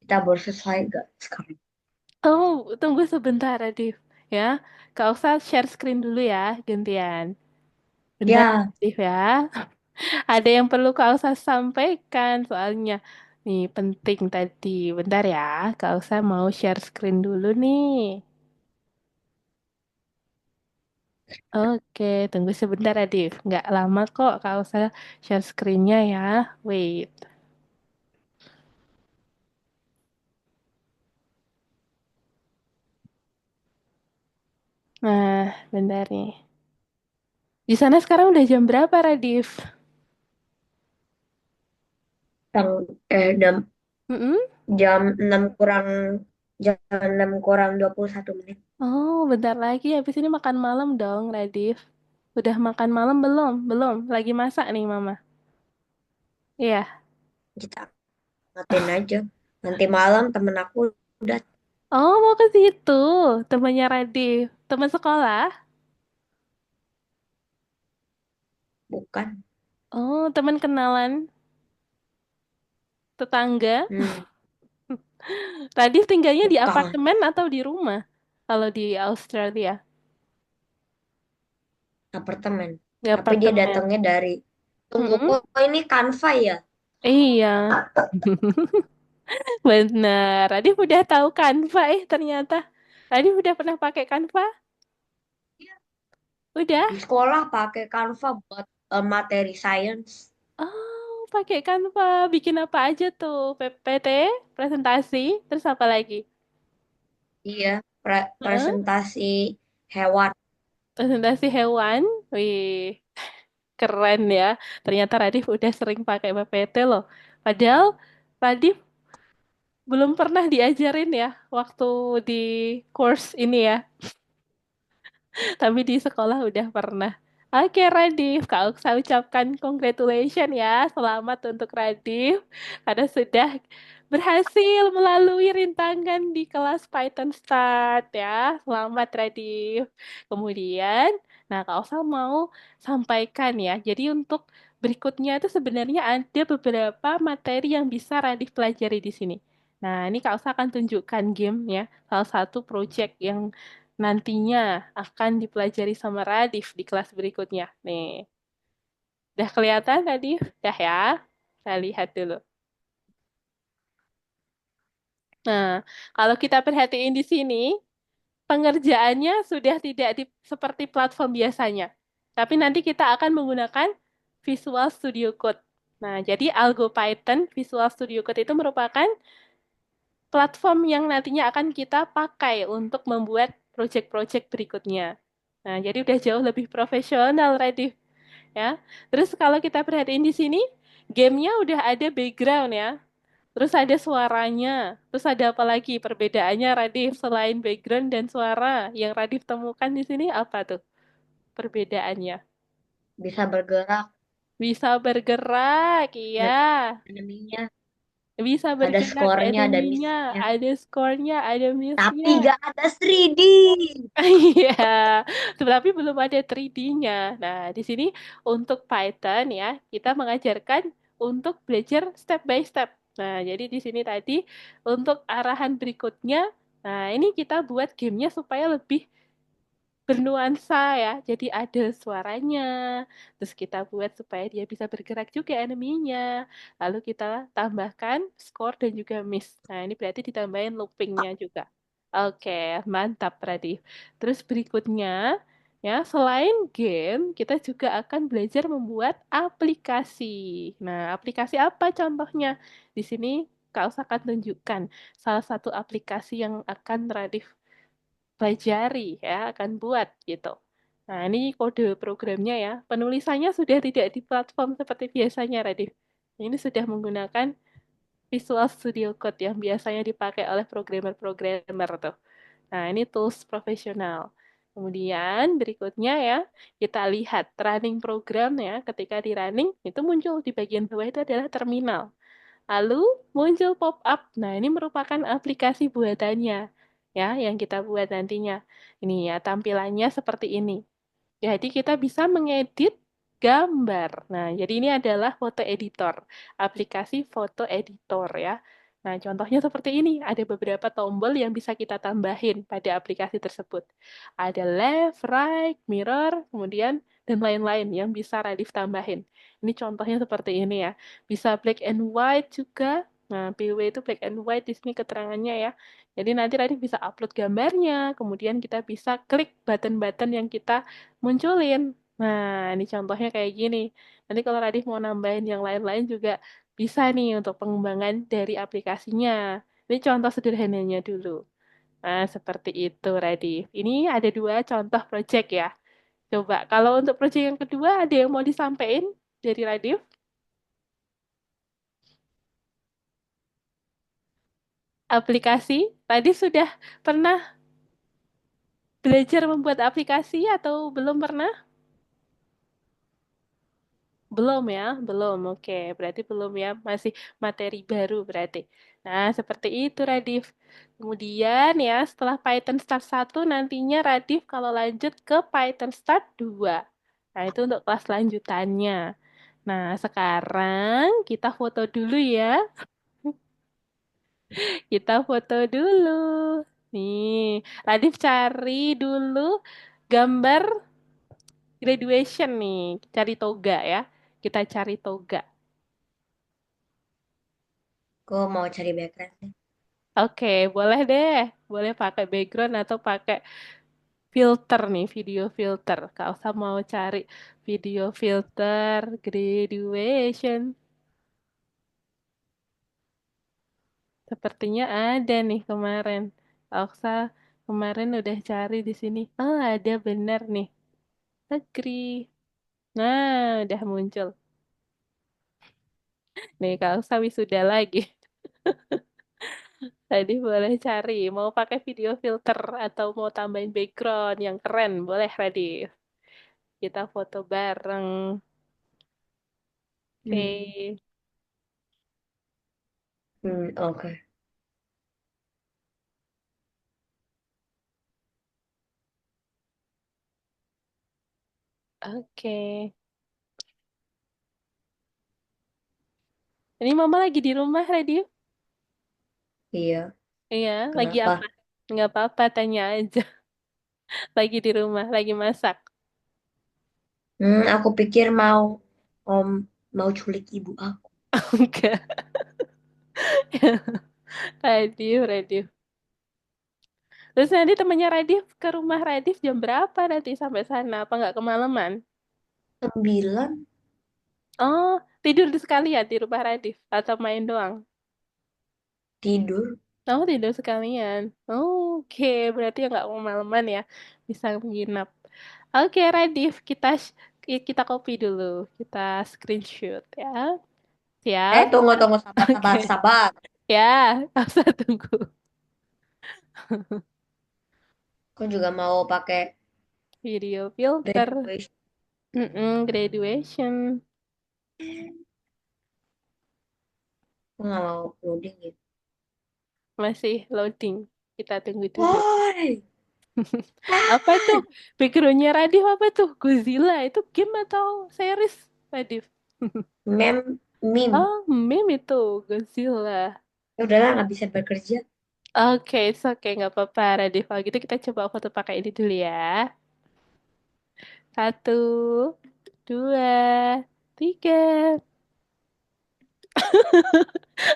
kita baru selesai gak sekarang? Oh, tunggu sebentar Radif. Ya, Kak usah share screen dulu ya, gantian. Bentar Ya, Radif ya. Ada yang perlu Kak usah sampaikan soalnya. Nih, penting tadi. Bentar ya, Kak usah mau share screen dulu nih. Oke, tunggu sebentar Radif. Nggak lama kok, Kak usah share screen-nya ya. Wait. Nah, bentar nih. Di sana sekarang udah jam berapa, Radif? jam, jam, Mm-mm. jam 6 kurang, jam 6 kurang 21 menit. Oh, bentar lagi. Habis ini makan malam dong, Radif. Udah makan malam belum? Belum. Lagi masak nih, Mama. Iya. Kita ngatain aja. Nanti malam temen aku udah Oh, mau ke situ. Temannya Radif. Teman sekolah? bukan. Oh, teman kenalan tetangga. Hmm, Radif tinggalnya di bukan. apartemen atau di rumah? Kalau di Australia. Apartemen. Di Tapi dia apartemen. datangnya dari, tunggu Mm-mm. kok ini Canva ya? Iya. Benar. Radif udah tahu Canva ternyata. Radif udah pernah pakai Canva? Iya. Udah? Di sekolah pakai Canva buat materi sains. Oh, pakai Canva. Bikin apa aja tuh? PPT, presentasi, terus apa lagi? Iya, Hah? presentasi hewan. Presentasi hewan. Wih, keren ya. Ternyata Radif udah sering pakai PPT loh. Padahal Radif belum pernah diajarin ya waktu di course ini ya. Tapi di sekolah udah pernah. Oke, Radif. Kak saya ucapkan congratulations ya. Selamat untuk Radif. Karena sudah berhasil melalui rintangan di kelas Python Start ya. Selamat, Radif. Kemudian, nah Kak Oksal mau sampaikan ya. Jadi untuk berikutnya itu sebenarnya ada beberapa materi yang bisa Radif pelajari di sini. Nah, ini Kak Oksal akan tunjukkan game ya. Salah satu project yang nantinya akan dipelajari sama Radif di kelas berikutnya. Nih, udah kelihatan Radif? Dah ya? Kita lihat dulu. Nah, kalau kita perhatiin di sini, pengerjaannya sudah tidak seperti platform biasanya. Tapi nanti kita akan menggunakan Visual Studio Code. Nah, jadi Algo Python Visual Studio Code itu merupakan platform yang nantinya akan kita pakai untuk membuat project-project berikutnya. Nah, jadi udah jauh lebih profesional, Radif. Ya. Terus kalau kita perhatiin di sini, gamenya udah ada background ya. Terus ada suaranya. Terus ada apa lagi perbedaannya Radif selain background dan suara yang Radif temukan di sini apa tuh perbedaannya? Bisa bergerak, Bisa bergerak, iya. ada aneminya, Bisa ada bergerak skornya, ada eneminya, misinya. ada skornya, ada Tapi missnya. gak ada 3D. Iya, tetapi belum ada 3D-nya. Nah, di sini untuk Python ya, kita mengajarkan untuk belajar step by step. Nah, jadi di sini tadi untuk arahan berikutnya, nah ini kita buat gamenya supaya lebih bernuansa ya. Jadi ada suaranya. Terus kita buat supaya dia bisa bergerak juga aneminya. Lalu kita tambahkan skor dan juga miss. Nah, ini berarti ditambahin loopingnya juga. Oke, mantap Radif. Terus berikutnya, ya, selain game, kita juga akan belajar membuat aplikasi. Nah, aplikasi apa contohnya? Di sini Kak Usa akan tunjukkan salah satu aplikasi yang akan Radif pelajari ya, akan buat gitu. Nah, ini kode programnya ya. Penulisannya sudah tidak di platform seperti biasanya, Radif. Ini sudah menggunakan Visual Studio Code yang biasanya dipakai oleh programmer-programmer tuh. Nah, ini tools profesional. Kemudian berikutnya ya, kita lihat running program ya. Ketika di running, itu muncul di bagian bawah itu adalah terminal. Lalu muncul pop-up. Nah, ini merupakan aplikasi buatannya ya yang kita buat nantinya. Ini ya tampilannya seperti ini. Jadi kita bisa mengedit gambar. Nah, jadi ini adalah foto editor, aplikasi foto editor ya. Nah, contohnya seperti ini. Ada beberapa tombol yang bisa kita tambahin pada aplikasi tersebut. Ada left, right, mirror, kemudian dan lain-lain yang bisa Radif tambahin. Ini contohnya seperti ini ya. Bisa black and white juga. Nah, PW itu black and white di sini keterangannya ya. Jadi nanti Radif bisa upload gambarnya, kemudian kita bisa klik button-button yang kita munculin. Nah, ini contohnya kayak gini. Nanti kalau Radif mau nambahin yang lain-lain juga bisa nih untuk pengembangan dari aplikasinya. Ini contoh sederhananya dulu. Nah, seperti itu, Radif. Ini ada dua contoh project ya. Coba, kalau untuk project yang kedua, ada yang mau disampaikan dari Radif? Aplikasi? Radif sudah pernah belajar membuat aplikasi atau belum pernah? Belum ya, belum. Oke, berarti belum ya, masih materi baru berarti. Nah, seperti itu Radif. Kemudian ya, setelah Python Start 1 nantinya Radif kalau lanjut ke Python Start 2. Nah, itu untuk kelas lanjutannya. Nah, sekarang kita foto dulu ya. Kita foto dulu. Nih, Radif cari dulu gambar graduation nih. Cari toga ya. Kita cari toga. Gue mau cari background nih. Oke, boleh deh. Boleh pakai background atau pakai filter nih, video filter. Kak usah mau cari video filter graduation. Sepertinya ada nih kemarin. Kak usah kemarin udah cari di sini. Oh, ada bener nih. Agree. Nah, udah muncul. Nih, Kak usah wisuda lagi. Tadi boleh cari. Mau pakai video filter atau mau tambahin background yang keren. Boleh, Radif. Kita foto bareng. Hmm. Oke. Oke. Oke. Ini Mama lagi di rumah, Radio. Iya. Iya, lagi apa? Kenapa? Nggak apa-apa, tanya aja. Lagi di rumah, lagi masak. Aku pikir om mau culik ibu aku. Enggak. Radio. Terus nanti temannya Radif ke rumah Radif jam berapa nanti sampai sana? Apa nggak kemalaman? 9 Oh, tidur di sekalian di rumah Radif atau main doang? tidur. Oh, tidur sekalian. Oke, berarti ya nggak kemalaman ya. Bisa menginap. Oke, Radif, kita copy dulu. Kita screenshot ya. Siap? Tunggu, tunggu, sabar, Oke. sabar, sabar. Ya, nggak usah tunggu. Aku juga mau pakai Video filter. graduation. Graduation. Aku nggak mau loading gitu. Masih loading. Kita tunggu dulu. Woi, Apa tuh? Backgroundnya Radif apa tuh? Godzilla. Itu game atau series, Radif? meme. Oh, meme itu. Godzilla. Ya udahlah, nggak bisa bekerja. Oke, it's okay. Nggak apa-apa, Radif. Kalau gitu kita coba foto pakai ini dulu ya. Satu, dua, tiga.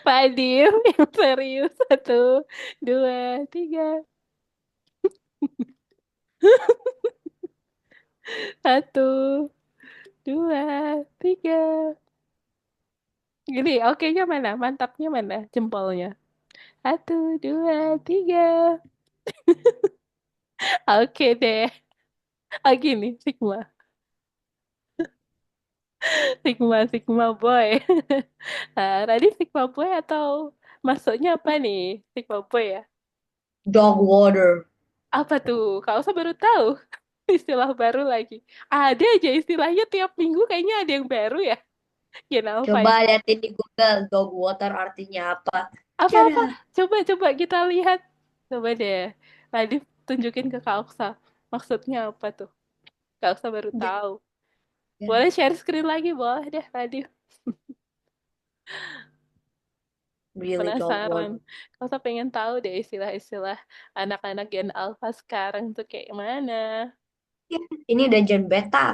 Pak Adil, yang serius. Satu, dua, tiga. Satu, dua, tiga. Gini, oke-nya mana? Mantapnya mana? Jempolnya. Satu, dua, tiga. Oke deh. Ah, gini, Sigma. Sigma, Sigma Boy. Nah, tadi Sigma Boy atau masuknya apa nih? Sigma Boy ya? Dog water. Apa tuh? Kau usah baru tahu. Istilah baru lagi. Ada aja istilahnya tiap minggu kayaknya ada yang baru ya. Kenapa Coba ya? liatin di Google dog water artinya apa. Apa-apa? Cara. Coba-coba kita lihat. Coba deh. Tadi tunjukin ke Kak Oksa. Maksudnya apa tuh? Kak Oksa baru tahu. Boleh share screen lagi, boleh deh tadi. Really dog Penasaran. water. Kak Oksa pengen tahu deh istilah-istilah anak-anak Gen Alpha sekarang tuh kayak mana. Ya, ini udah Gen beta.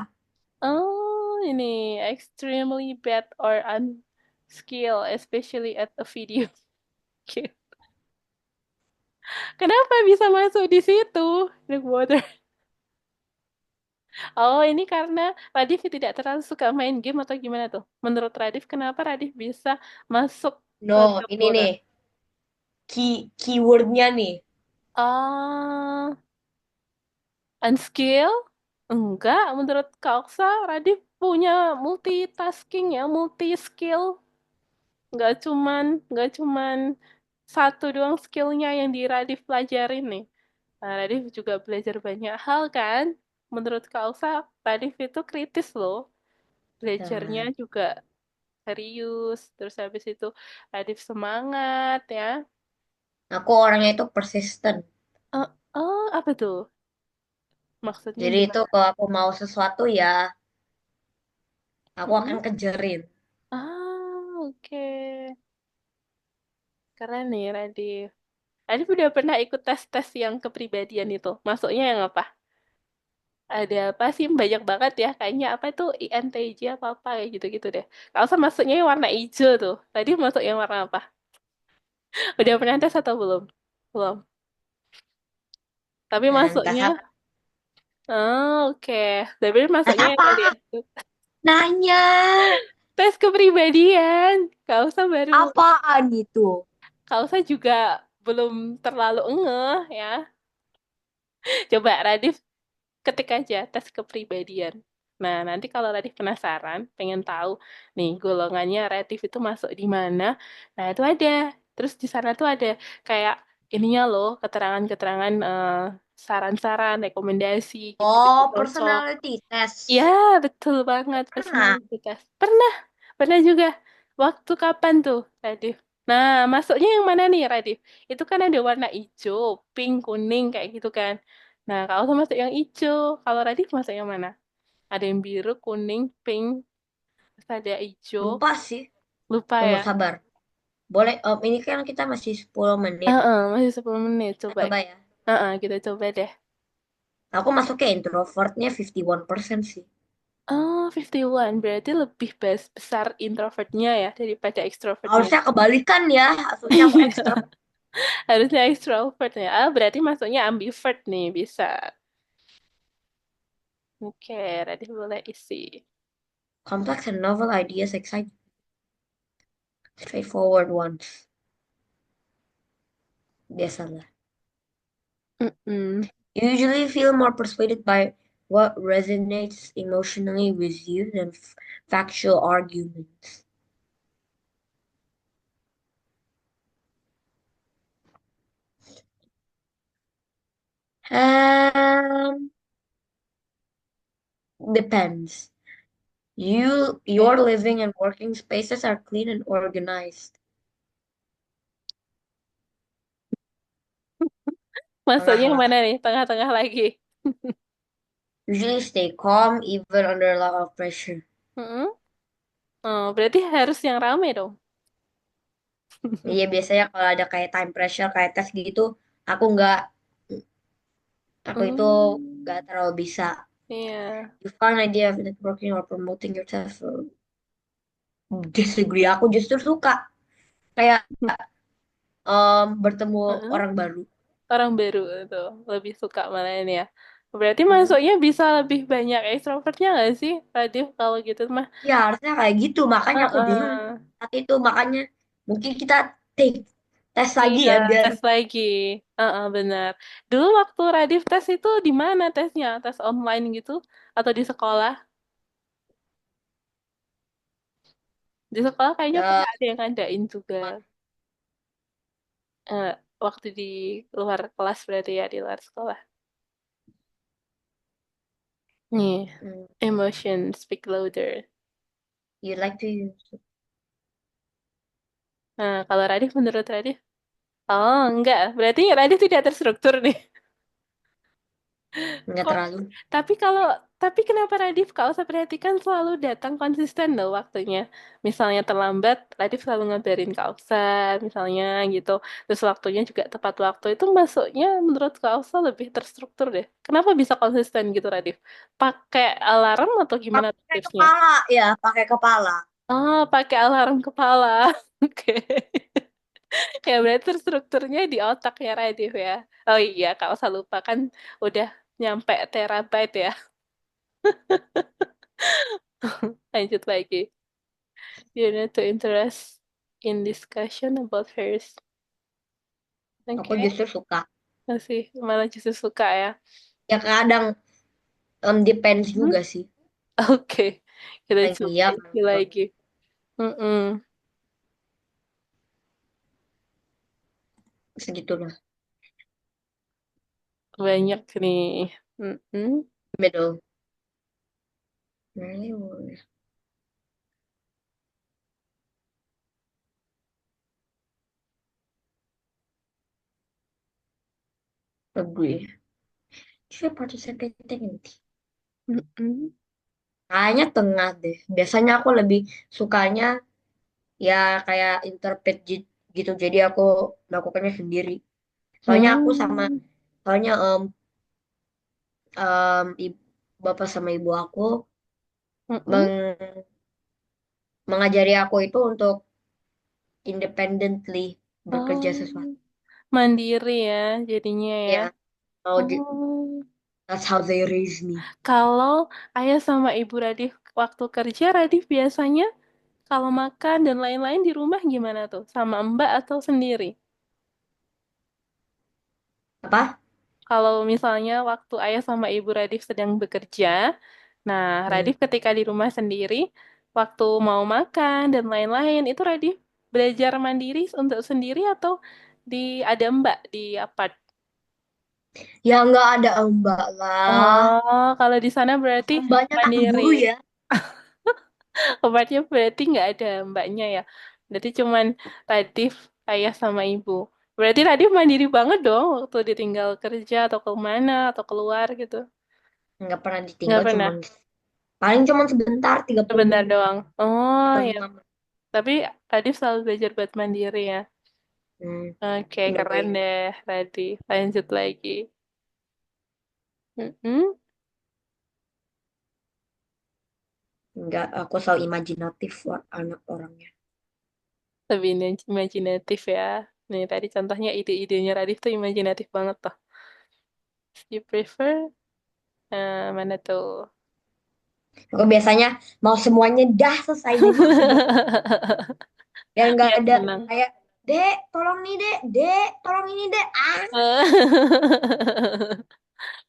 Oh, ini extremely bad or unskilled, especially at a video game. Kenapa bisa masuk di situ? Dark Water. Oh, ini karena Radif tidak terlalu suka main game atau gimana tuh? Menurut Radif, kenapa Radif bisa masuk ke No, Dark ini Water? nih keywordnya nih. Ah, unskilled? Enggak, menurut Kak Oksa, Radif punya multitasking ya, multi skill. Nggak cuman satu doang skillnya yang di Radif pelajarin nih. Nah, Radif juga belajar banyak hal kan. Menurut Kak Elsa, Radif itu kritis loh. Belajarnya Nah, juga serius. Terus habis itu Radif semangat ya. aku orangnya itu persistent. Apa tuh? Maksudnya Jadi itu gimana? kalau aku mau sesuatu ya, aku Mm-mm. akan kejarin. Oke. Keren nih Radif. Radif udah pernah ikut tes-tes yang kepribadian itu. Masuknya yang apa? Ada apa sih banyak banget ya kayaknya apa itu INTJ apa apa kayak gitu-gitu deh. Kalau sama masuknya yang warna hijau tuh. Tadi masuk yang warna apa? Udah pernah tes atau belum? Belum. Tapi Tes masuknya, apa? oke. Tapi Tes masuknya yang apa? tadi ya. Nanya. Tes kepribadian. Kak Usa baru, Apaan itu? Kak Usa juga belum terlalu ngeh ya. Coba Radif ketik aja tes kepribadian. Nah, nanti kalau Radif penasaran, pengen tahu nih golongannya Radif itu masuk di mana. Nah, itu ada. Terus di sana tuh ada kayak ininya loh, keterangan-keterangan saran-saran, rekomendasi gitu-gitu Oh, cocok. personality Ya, test. betul banget Pernah. personalitas. Pernah, pernah juga. Waktu kapan tuh, Radif? Nah, masuknya yang mana nih, Radif? Itu kan ada warna hijau, pink, kuning, kayak gitu kan. Nah, kalau tuh masuk yang hijau, kalau Radif masuk yang mana? Ada yang biru, kuning, pink, terus ada hijau. Lupa sih. Lupa Tunggu ya? sabar. Boleh, ini kan kita masih 10 menit. Masih 10 menit. Kita Coba. coba ya. Kita coba deh. Aku masuknya introvertnya 51% sih. Oh, 51. Berarti lebih besar introvertnya ya daripada extrovertnya. Harusnya kebalikan ya. Harusnya aku ekstra. Harusnya extrovert ya. Ah, berarti masuknya ambivert nih, bisa. Oke, ready boleh isi. Complex and novel ideas excite straightforward ones. Biasalah. Mm-mm. You usually feel more persuaded by what resonates emotionally with you than factual arguments. Um, Depends. Your Oke. living and working spaces are clean and organized. Masuknya yang mana Tengah-tengah. nih? Tengah-tengah lagi. Usually stay calm even under a lot of pressure. Mm-mm. Oh, berarti harus yang rame dong. Iya biasanya kalau ada kayak time pressure kayak tes gitu, aku nggak, aku itu nggak Hmm. terlalu bisa. Iya. You found idea of networking or promoting yourself. Disagree, aku justru suka kayak bertemu Heeh. orang baru. Orang baru itu lebih suka malah ini ya. Berarti Hmm. masuknya bisa lebih banyak extrovertnya nggak sih, Radif, kalau gitu mah? Ya harusnya kayak gitu, makanya aku bingung Heeh. saat itu. Makanya mungkin kita take tes lagi Iya, ya biar tes lagi. Heeh, benar. Dulu waktu Radif tes itu di mana tesnya? Tes online gitu atau di sekolah? Di sekolah kayaknya eh, pernah ada yang ngadain juga. Eh, waktu di luar kelas berarti ya, di luar sekolah. Nih, hmm, emotion speak louder. you like to use Nah, kalau Radif, menurut Radif? Oh, enggak. Berarti Radif tidak terstruktur nih. nggak Kok? terlalu. Tapi kalau tapi kenapa Radif kalau saya perhatikan selalu datang konsisten loh waktunya. Misalnya terlambat, Radif selalu ngabarin Kausa, misalnya gitu. Terus waktunya juga tepat waktu. Itu masuknya menurut Kausa lebih terstruktur deh. Kenapa bisa konsisten gitu Radif? Pakai alarm atau gimana tuh Pakai tipsnya? kepala ya, pakai kepala. Oh, pakai alarm kepala. Oke. Ya berarti terstrukturnya di otak ya Radif ya. Oh iya, Kausa lupa kan udah nyampe terabyte ya. Lanjut lagi. You need to interest in discussion about hers. Aku Oke, justru suka. masih malah justru suka ya. Ya kadang depends Hmm? juga sih. Oke, kita Lagi coba ya isi kalau lagi. Mm-mm. segitulah. Banyak nih. Mm-mm. Middle. Nah, agree. Should participating in tea. Mm-mm. Kayaknya tengah deh. Biasanya aku lebih sukanya ya kayak interpret gitu. Jadi aku melakukannya sendiri. Soalnya aku sama, Hmm. soalnya bapak sama ibu aku Mm-mm. meng- mengajari aku itu untuk independently bekerja Oh, sesuatu. mandiri ya jadinya ya. Ya, mau Oh, that's how they raise me. kalau ayah sama ibu Radif waktu kerja, Radif biasanya kalau makan dan lain-lain di rumah gimana tuh? Sama Mbak atau sendiri? Apa? Kalau misalnya waktu ayah sama ibu Radif sedang bekerja, nah Hmm. Radif ketika di rumah sendiri, waktu mau makan dan lain-lain, itu Radif belajar mandiri untuk sendiri atau di ada Mbak di apart? Ya nggak ada mbak lah. Oh, kalau di sana berarti Mbaknya takut mandiri. guru ya. Tempatnya berarti nggak ada mbaknya ya. Berarti cuman Radif, ayah sama ibu. Berarti Radif mandiri banget dong waktu ditinggal kerja atau ke mana atau keluar gitu. Nggak pernah Nggak ditinggal, pernah. cuman paling cuman sebentar, 30 Sebentar menit doang. Oh atau ya, 5 menit. tapi Radif selalu belajar buat mandiri ya. Hmm, Oke, keren bermain. deh Radif. Lanjut lagi. Mm-mm. Enggak, aku selalu imajinatif anak orangnya. Lebih imajinatif ya. Nih tadi contohnya ide-idenya Radif tuh imajinatif banget tuh. You prefer? Mana tuh? Aku biasanya mau semuanya dah selesai dulu sebelum biar nggak Biar ada tenang. kayak dek tolong nih dek tolong ini dek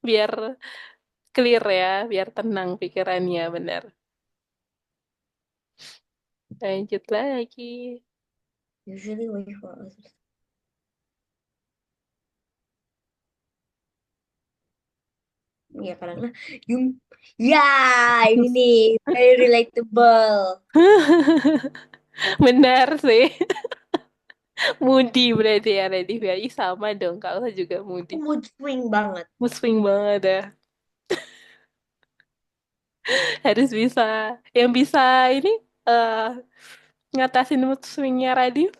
Biar clear ya, biar tenang pikirannya, benar. Lanjut lagi. usually wait for us. Ya karena you ya ini nih very relatable. Benar sih. Moody berarti ya, Radif ya. Ih, sama dong, kalau juga moody. Aku mood swing banget. Mood swing banget ya. Harus bisa. Yang bisa ini eh ngatasin mood swingnya Radif,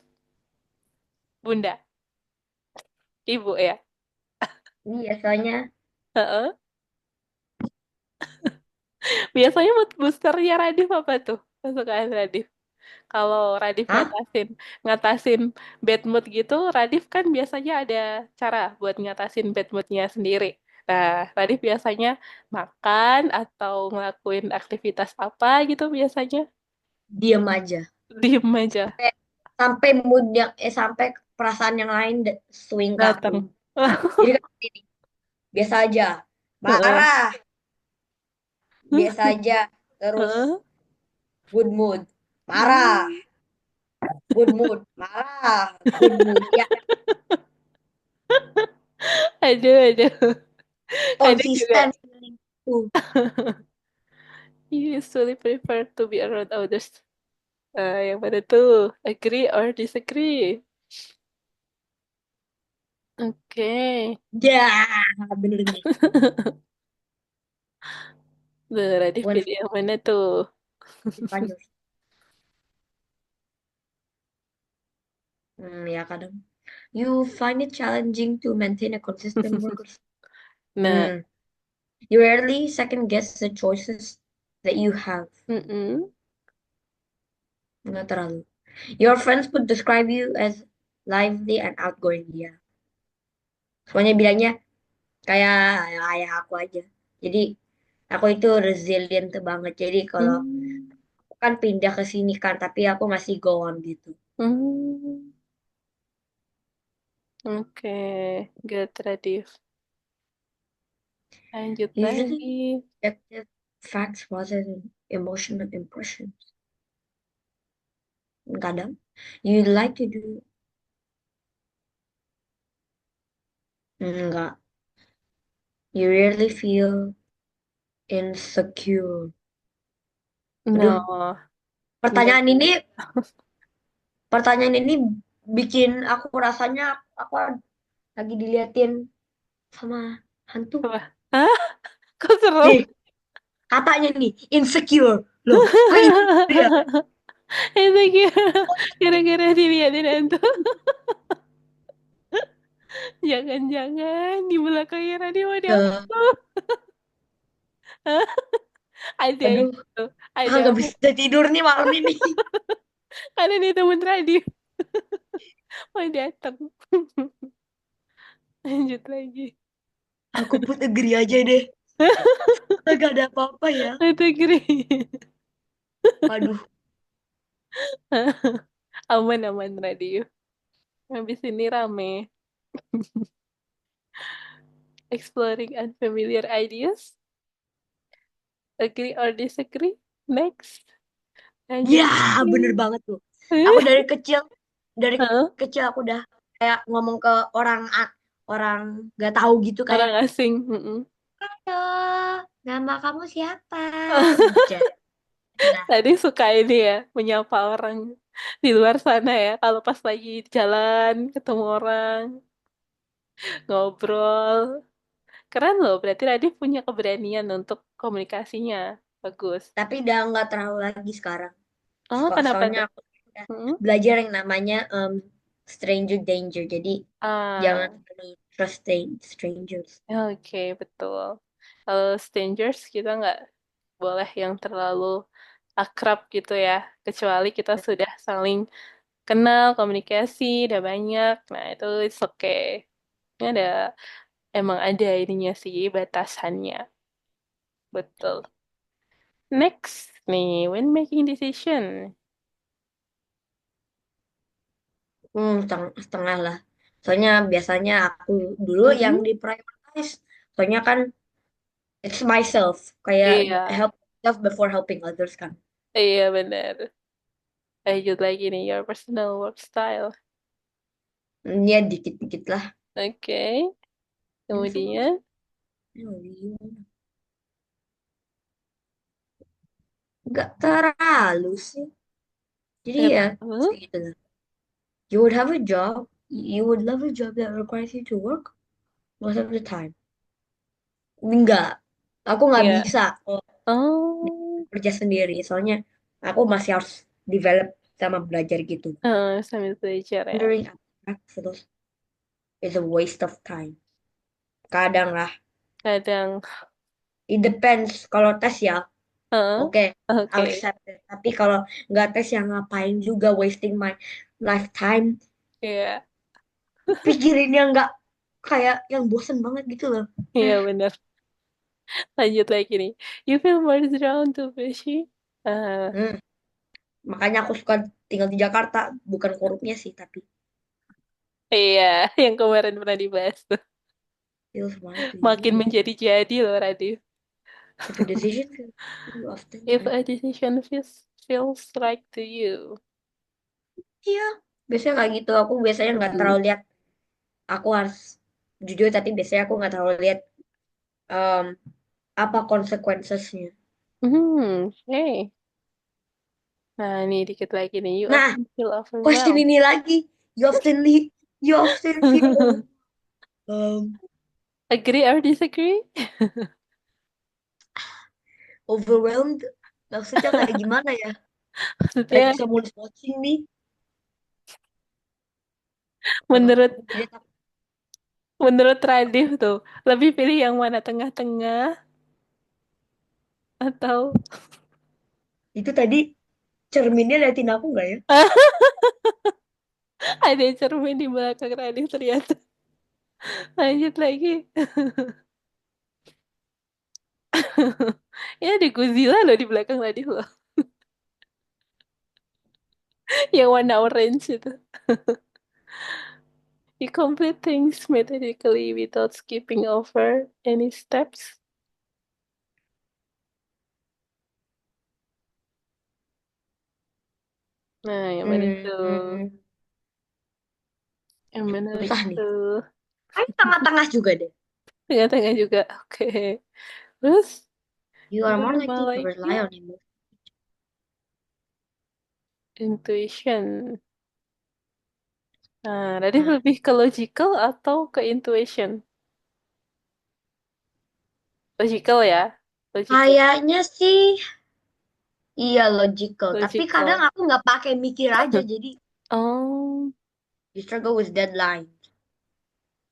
Bunda. Ibu ya. Iya soalnya Heeh. Biasanya mood boosternya Radif apa tuh? Kesukaan Radif. Kalau Radif Hah? ngatasin bad mood gitu, Radif kan biasanya ada cara buat ngatasin bad moodnya sendiri. Nah, Radif biasanya makan atau ngelakuin aktivitas apa gitu biasanya? Diem aja. Diem aja, Sampai, sampai mood yang, sampai perasaan yang lain swing ke aku. datang. Jadi kan ini, biasa aja. Heeh. Marah, biasa aja. Terus Heeh. good mood. Marah, Hmm. good mood. Marah, good mood. Ya, Aduh, aduh. Kadang juga, konsisten feeling itu. you usually prefer to be around others. Yang mana tuh? Agree or disagree? Oke. Ya, bener nih. Tuh, Radif When pilih yang mana tuh? Spanyol. Ya kadang. You find it challenging to maintain a consistent work. Nah, Hmm. You rarely second guess the choices that you have. mm-mm. Nggak terlalu. Your friends would describe you as lively and outgoing. Ya. Semuanya bilangnya kayak ayah aku aja. Jadi aku itu resilient banget. Jadi kalau Hmm. aku kan pindah ke sini kan, tapi aku masih go on gitu. Hmm. Oke, good Radif. Lanjut Usually lagi. objective facts rather than emotional impressions. Kadang you like to do enggak. You rarely feel insecure. Aduh, No, pertanyaan no. ini pertanyaan ini bikin aku rasanya aku lagi diliatin sama hantu. Apa? Hah? Kok serem? Nih, katanya nih insecure. Loh, kok insecure ya? Itu kira-kira dilihatin hantu. Jangan-jangan di belakangnya Radif ada Ya, hantu. Ada aduh, itu. Ada nggak aku. bisa tidur nih malam ini. Ada nih temen Radif. Mau datang. Lanjut lagi. Aku put agree aja deh. Gak ada apa-apa ya. Itu gini. Waduh, Aman-aman radio. Habis ini rame. Exploring unfamiliar ideas. Agree or disagree? Next. Lanjut ya bener lagi. banget tuh. Aku dari Hah? kecil aku udah kayak ngomong ke orang gak tahu gitu kayak, Orang asing. Mm-mm. halo, nama kamu siapa? Jet. Lah. Tadi suka ini ya, menyapa orang di luar sana ya. Kalau pas lagi jalan, ketemu orang, ngobrol. Keren loh, berarti Radif punya keberanian untuk komunikasinya. Bagus. Tapi udah nggak terlalu lagi sekarang. Oh, kenapa Soalnya tuh? aku udah Hmm? belajar yang namanya stranger danger. Jadi jangan Ah, terlalu trust strangers. oke, betul. Kalau strangers, kita nggak boleh yang terlalu akrab gitu ya. Kecuali kita sudah saling kenal, komunikasi, udah banyak. Nah, itu it's okay. Ini emang ada ininya sih, batasannya. Betul. Next nih, when making decision. Setengah lah. Soalnya biasanya aku dulu yang Mhm. di prioritize. Soalnya kan it's myself. Kayak Iya, help myself before helping others kan. iya benar. Lanjut lagi nih, your personal work style. Ya dikit-dikit lah. Oke, Informasi. kemudian Nggak terlalu sih. Jadi nggak ya tahu. segitu lah. You would have a job. You would love a job that requires you to work most of the time. Enggak. Aku nggak Iya. bisa kalau Oh, kerja sendiri. Soalnya aku masih harus develop sama belajar gitu. sambil belajar ya. Wondering abstract is a waste of time. Kadang lah. Kadang. It depends. Kalau tes ya, Heeh. oke, I'll Oke. accept it. Tapi kalau nggak tes ya ngapain juga wasting my lifetime. Iya. Pikirinnya nggak kayak yang bosen banget gitu loh. Iya benar. Lanjut lagi nih. You feel more drawn to fishy? Ah, Hmm, makanya aku suka tinggal di Jakarta. Bukan korupnya sih, tapi iya, yang kemarin pernah dibahas tuh. feels right to Makin you. menjadi-jadi loh, Radif. If a decision feels you often If try. a decision feels right to you. Iya, biasanya kayak gitu. Aku biasanya nggak Hmm. terlalu lihat. Aku harus jujur, tapi biasanya aku nggak terlalu lihat em, apa konsekuensinya. Oke. Nah, ini dikit lagi nih. You Nah, often feel question overwhelmed. ini lagi. You often feel Agree or disagree? overwhelmed. Maksudnya kayak gimana ya? Like Maksudnya, someone's watching me. Apa? menurut Jadi menurut Radif tuh, lebih pilih yang mana tengah-tengah atau itu tadi cerminnya liatin aku nggak ya? ada cermin di belakang Radif ternyata. Lanjut lagi. Ya, ada Godzilla loh di belakang Radif loh. Yang warna orange itu. You complete things methodically without skipping over any steps. Nah, yang mana tuh? Hmm, Yang mana susah nih. tuh? Kayak tengah-tengah juga deh. Tengah-tengah juga. Oke. Terus, You are more berapa likely to rely lagi? on him. Intuition. Nah, tadi Nah, lebih ke logical atau ke intuition? Logical ya? Logical. kayaknya sih iya logical. Tapi kadang Logical. aku nggak pakai mikir aja. Jadi Oh, you struggle with deadline.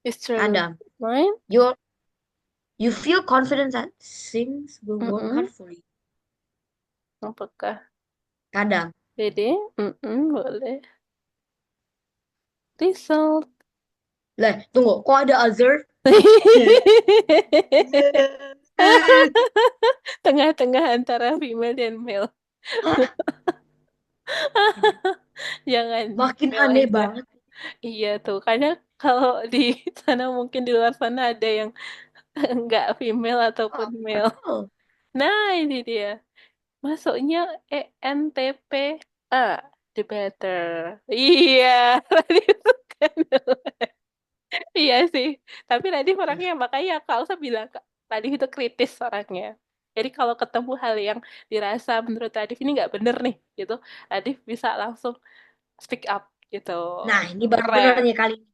it's true. Kadang Mine? you you feel confident that things will work Mm-mm. out for you. Apakah Kadang. Dede? Boleh. Result. Lah, tunggu. Kok ada other? Tengah-tengah antara female dan male. Jangan Makin male aneh aja. banget. Iya tuh, karena kalau di sana mungkin di luar sana ada yang nggak female ataupun Oh, male. oh. Nah, ini dia. Masuknya ENTP A, the better. Iya, tadi itu kan. Iya sih. Tapi tadi orangnya makanya Kak Elsa bilang tadi itu kritis orangnya. Jadi kalau ketemu hal yang dirasa menurut Radif ini nggak bener nih, gitu, Radif bisa langsung speak up gitu. Nah, Itu ini baru bener keren. nih kali ini.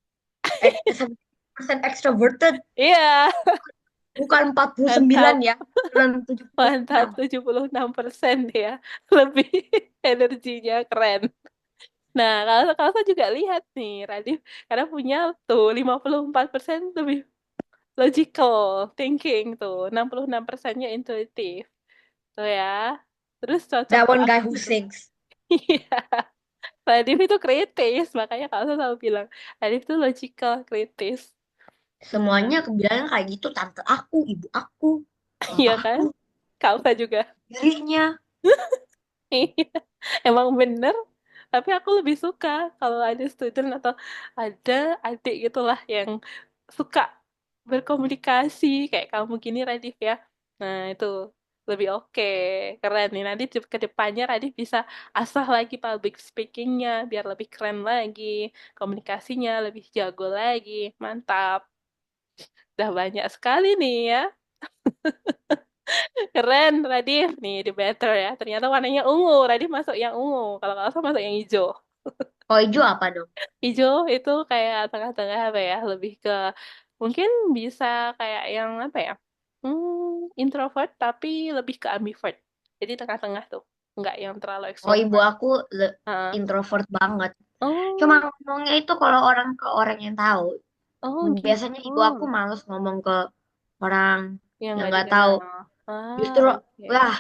70% extroverted, Iya, bukan 49 mantap. ya, bukan 76. Mantap, 76% ya. Lebih energinya keren. Nah, kalau saya juga lihat nih, Radif, karena punya tuh 54% lebih logical thinking tuh, 66%-nya intuitif. Tuh ya. Terus cocok That one guy banget who gitu. sings. Iya. Radif itu kritis, makanya kalau saya selalu bilang, Radif itu logical, kritis. Nah, Semuanya kebilangnya kayak gitu. Tante aku, ibu aku, iya papa kan? aku, Kalsa juga. dirinya. Iya, emang bener. Tapi aku lebih suka kalau ada student atau ada adik gitulah yang suka berkomunikasi kayak kamu gini Radif ya. Nah itu lebih oke. Keren nih. Nanti ke depannya Radif bisa asah lagi public speakingnya biar lebih keren lagi. Komunikasinya lebih jago lagi. Mantap. Udah banyak sekali nih ya. Keren Radif. Nih the better ya. Ternyata warnanya ungu. Radif masuk yang ungu. Kalau nggak salah masuk yang hijau. Oh, hijau apa dong? Hijau itu kayak tengah-tengah apa ya, lebih ke mungkin bisa kayak yang apa ya, introvert tapi lebih ke ambivert. Jadi tengah-tengah tuh, nggak yang terlalu Oh, ibu extrovert. aku Heeh. introvert banget. Cuma Oh, ngomongnya itu kalau orang ke orang yang tahu. oh Biasanya gitu. ibu aku males ngomong ke orang. yang yang nggak nggak tahu. dikenal. Ah, Justru oke. lah,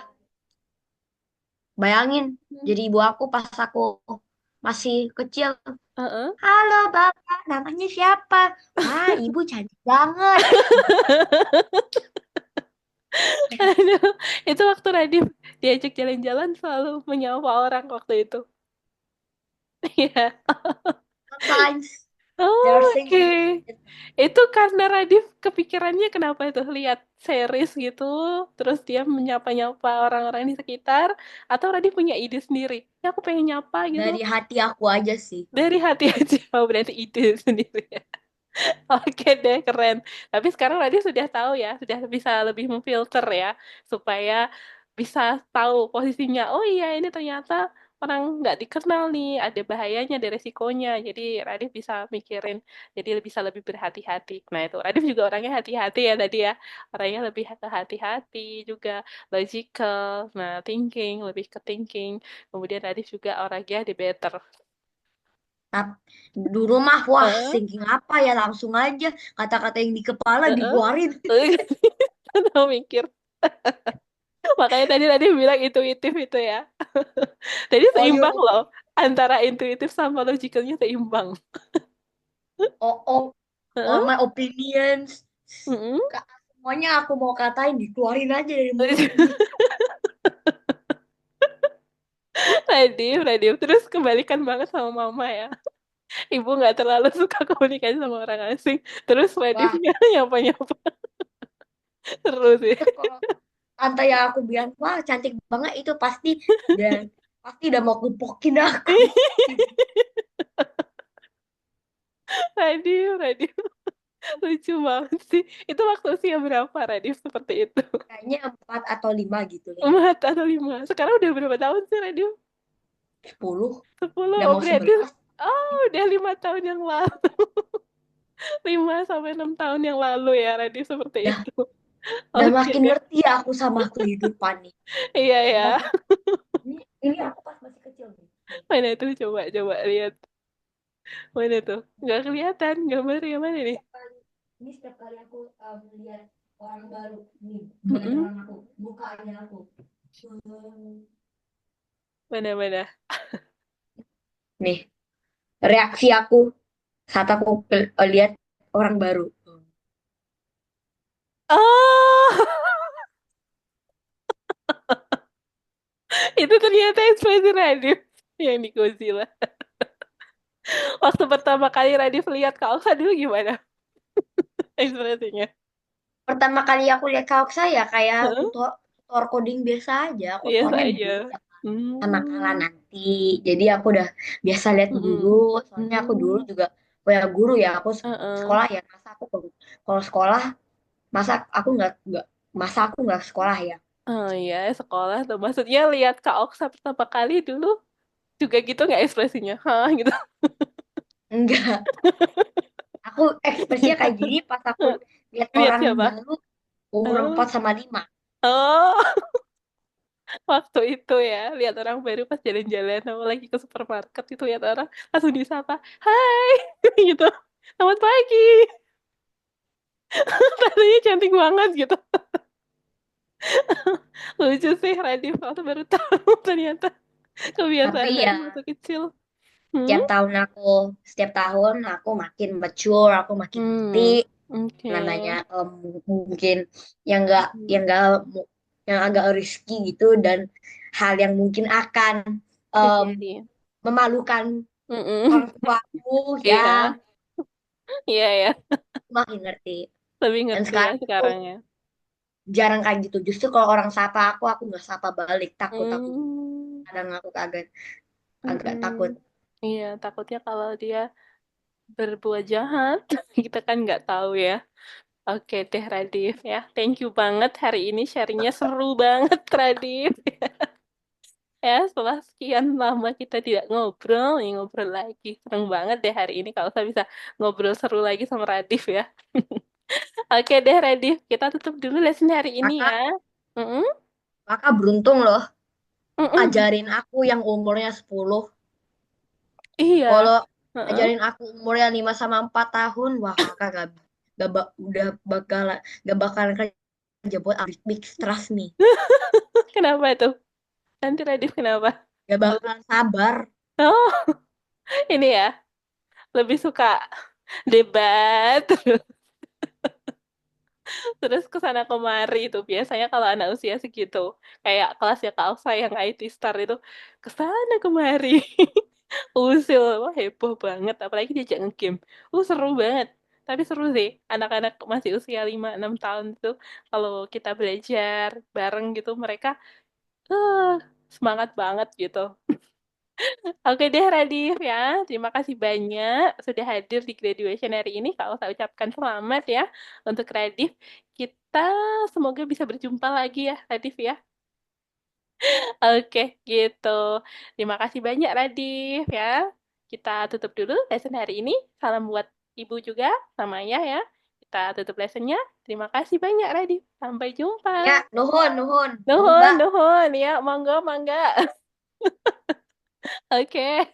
bayangin Hmm. jadi ibu aku pas aku masih kecil. Heeh. Halo Bapak, namanya siapa? Wah, Ibu cantik banget. Aduh, itu waktu Radif diajak jalan-jalan selalu menyapa orang waktu itu. Iya. Sometimes they're Oh, oke. thinking. Itu karena Radif kepikirannya kenapa itu? Lihat series gitu, terus dia menyapa-nyapa orang-orang di sekitar, atau Radif punya ide sendiri? Ya, aku pengen nyapa gitu. Dari hati aku aja sih. Dari hati aja, oh, berarti ide sendiri. Oke deh, keren. Tapi sekarang Radif sudah tahu ya, sudah bisa lebih memfilter ya, supaya bisa tahu posisinya. Oh iya, ini ternyata orang nggak dikenal nih, ada bahayanya, ada resikonya. Jadi Radif bisa mikirin, jadi bisa lebih berhati-hati. Nah itu, Radif juga orangnya hati-hati ya tadi ya. Orangnya lebih ke hati-hati juga, logical, nah thinking, lebih ke thinking. Kemudian Radif juga orangnya debater. Tapi dulu mah, wah, Heeh, thinking apa ya? Langsung aja kata-kata yang di kepala heeh. dikeluarin. Tahu mikir. Makanya tadi tadi bilang intuitif itu ya. Tadi Oh, seimbang you, loh. Antara intuitif sama logicalnya seimbang. oh, all Heeh. my opinions. Mm-mm. Semuanya aku mau katain dikeluarin aja dari mulutku. Radif, Radif. Terus kebalikan banget sama mama ya. Ibu nggak terlalu suka komunikasi sama orang asing. Terus Wah, Radifnya nyapa-nyapa. Seru sih. itu kalau tante yang aku bilang, wah cantik banget itu pasti dan pasti udah mau gepokin aku. Radif, Radif. Lucu banget sih. Itu waktu usia berapa Radif seperti itu? Kayaknya 4 atau 5 gitu deh. 4 atau 5. Sekarang udah berapa tahun sih Radif? 10, 10. udah Oh mau berarti 11. oh udah 5 tahun yang lalu. 5 sampai 6 tahun yang lalu ya Radif seperti Udah, itu. udah Oke makin deh. ngerti ya aku sama kehidupan nih. Iya ya. Sumpah, ini aku pas masih kecil nih. Mana itu coba coba lihat. Mana tuh? Nggak kelihatan gambar yang mana nih? Setiap kali, ini setiap kali aku lihat orang baru nih, bukan Mm-mm. orang aku, mukanya aku. Hmm, Mana mana? nih, reaksi aku saat aku lihat orang baru. Oh, itu ternyata ekspresi Radif yang di Godzilla. Waktu pertama kali Radif lihat Kak Oka dulu gimana ekspresinya? Pertama kali aku lihat kaok saya kayak Hah? tutor coding biasa aja. Aku Iya tutornya saja. guru ya, sama Kala Hmm. nanti. Jadi aku udah biasa lihat guru. Mm-mm. Soalnya aku dulu Hmm. juga kayak guru ya. Aku Heeh. sekolah ya. Masa aku kalau sekolah masa aku nggak masa aku nggak sekolah ya. Oh iya, sekolah tuh. Maksudnya lihat Kak Oksa pertama kali dulu juga gitu nggak ekspresinya? Hah, gitu. Enggak. Aku ekspresinya kayak gini pas aku lihat Lihat orang siapa? baru umur Oh, 4 sama 5. oh, waktu itu ya, lihat orang baru pas jalan-jalan, sama lagi ke supermarket itu lihat orang langsung disapa, Hai, gitu. Selamat pagi, rasanya cantik banget gitu. Lucu sih Radif, waktu baru tahu ternyata kebiasaan Tapi dari ya waktu kecil. Hmm? setiap tahun aku makin mature, aku makin ngerti Hmm, oke. namanya mungkin yang Hmm. nggak yang agak risky gitu dan hal yang mungkin akan em, Terjadi. memalukan Mm-mm. orang tuaku ya Iya, iya ya, makin ngerti. lebih Dan ngerti ya sekarang tuh sekarang ya. jarang kayak gitu. Justru kalau orang sapa aku nggak sapa balik. Takut Hmm, kadang aku agak agak mm-mm. takut. Iya, takutnya kalau dia berbuat jahat, kita kan nggak tahu ya. Oke deh Radif ya, thank you banget hari ini sharingnya seru banget Radif. Ya, setelah sekian lama kita tidak ngobrol, nih ngobrol lagi. Seneng banget deh hari ini kalau saya bisa ngobrol seru lagi sama Radif ya. Oke deh Radif, kita tutup dulu lesson hari ini ya. Kakak, Mm-mm. kakak beruntung loh Mm-mm. ajarin aku yang umurnya 10. Iya. Kalau Heeh. ajarin aku umurnya 5 sama 4 tahun, wah kakak udah bakalan kerja jemput Alif Big Trust nih. Kenapa tuh? Nanti Radif kenapa? Gak bakal sabar. Oh, ini ya, lebih suka debat terus kesana kemari itu biasanya kalau anak usia segitu kayak kelasnya Kak Alfa yang IT Star itu kesana kemari usil wah heboh banget apalagi diajak ngegame seru banget tapi seru sih anak-anak masih usia 5-6 tahun itu kalau kita belajar bareng gitu mereka eh semangat banget gitu. Oke deh Radif ya, terima kasih banyak sudah hadir di graduation hari ini. Kalau saya ucapkan selamat ya untuk Radif. Kita semoga bisa berjumpa lagi ya Radif ya. Oke gitu. Terima kasih banyak Radif ya. Kita tutup dulu lesson hari ini. Salam buat Ibu juga sama Ayah ya. Kita tutup lessonnya. Terima kasih banyak Radif. Sampai jumpa. Ya, nuhun, nuhun. Nuhun, Mangga. nuhun ya. Monggo, mangga. Oke.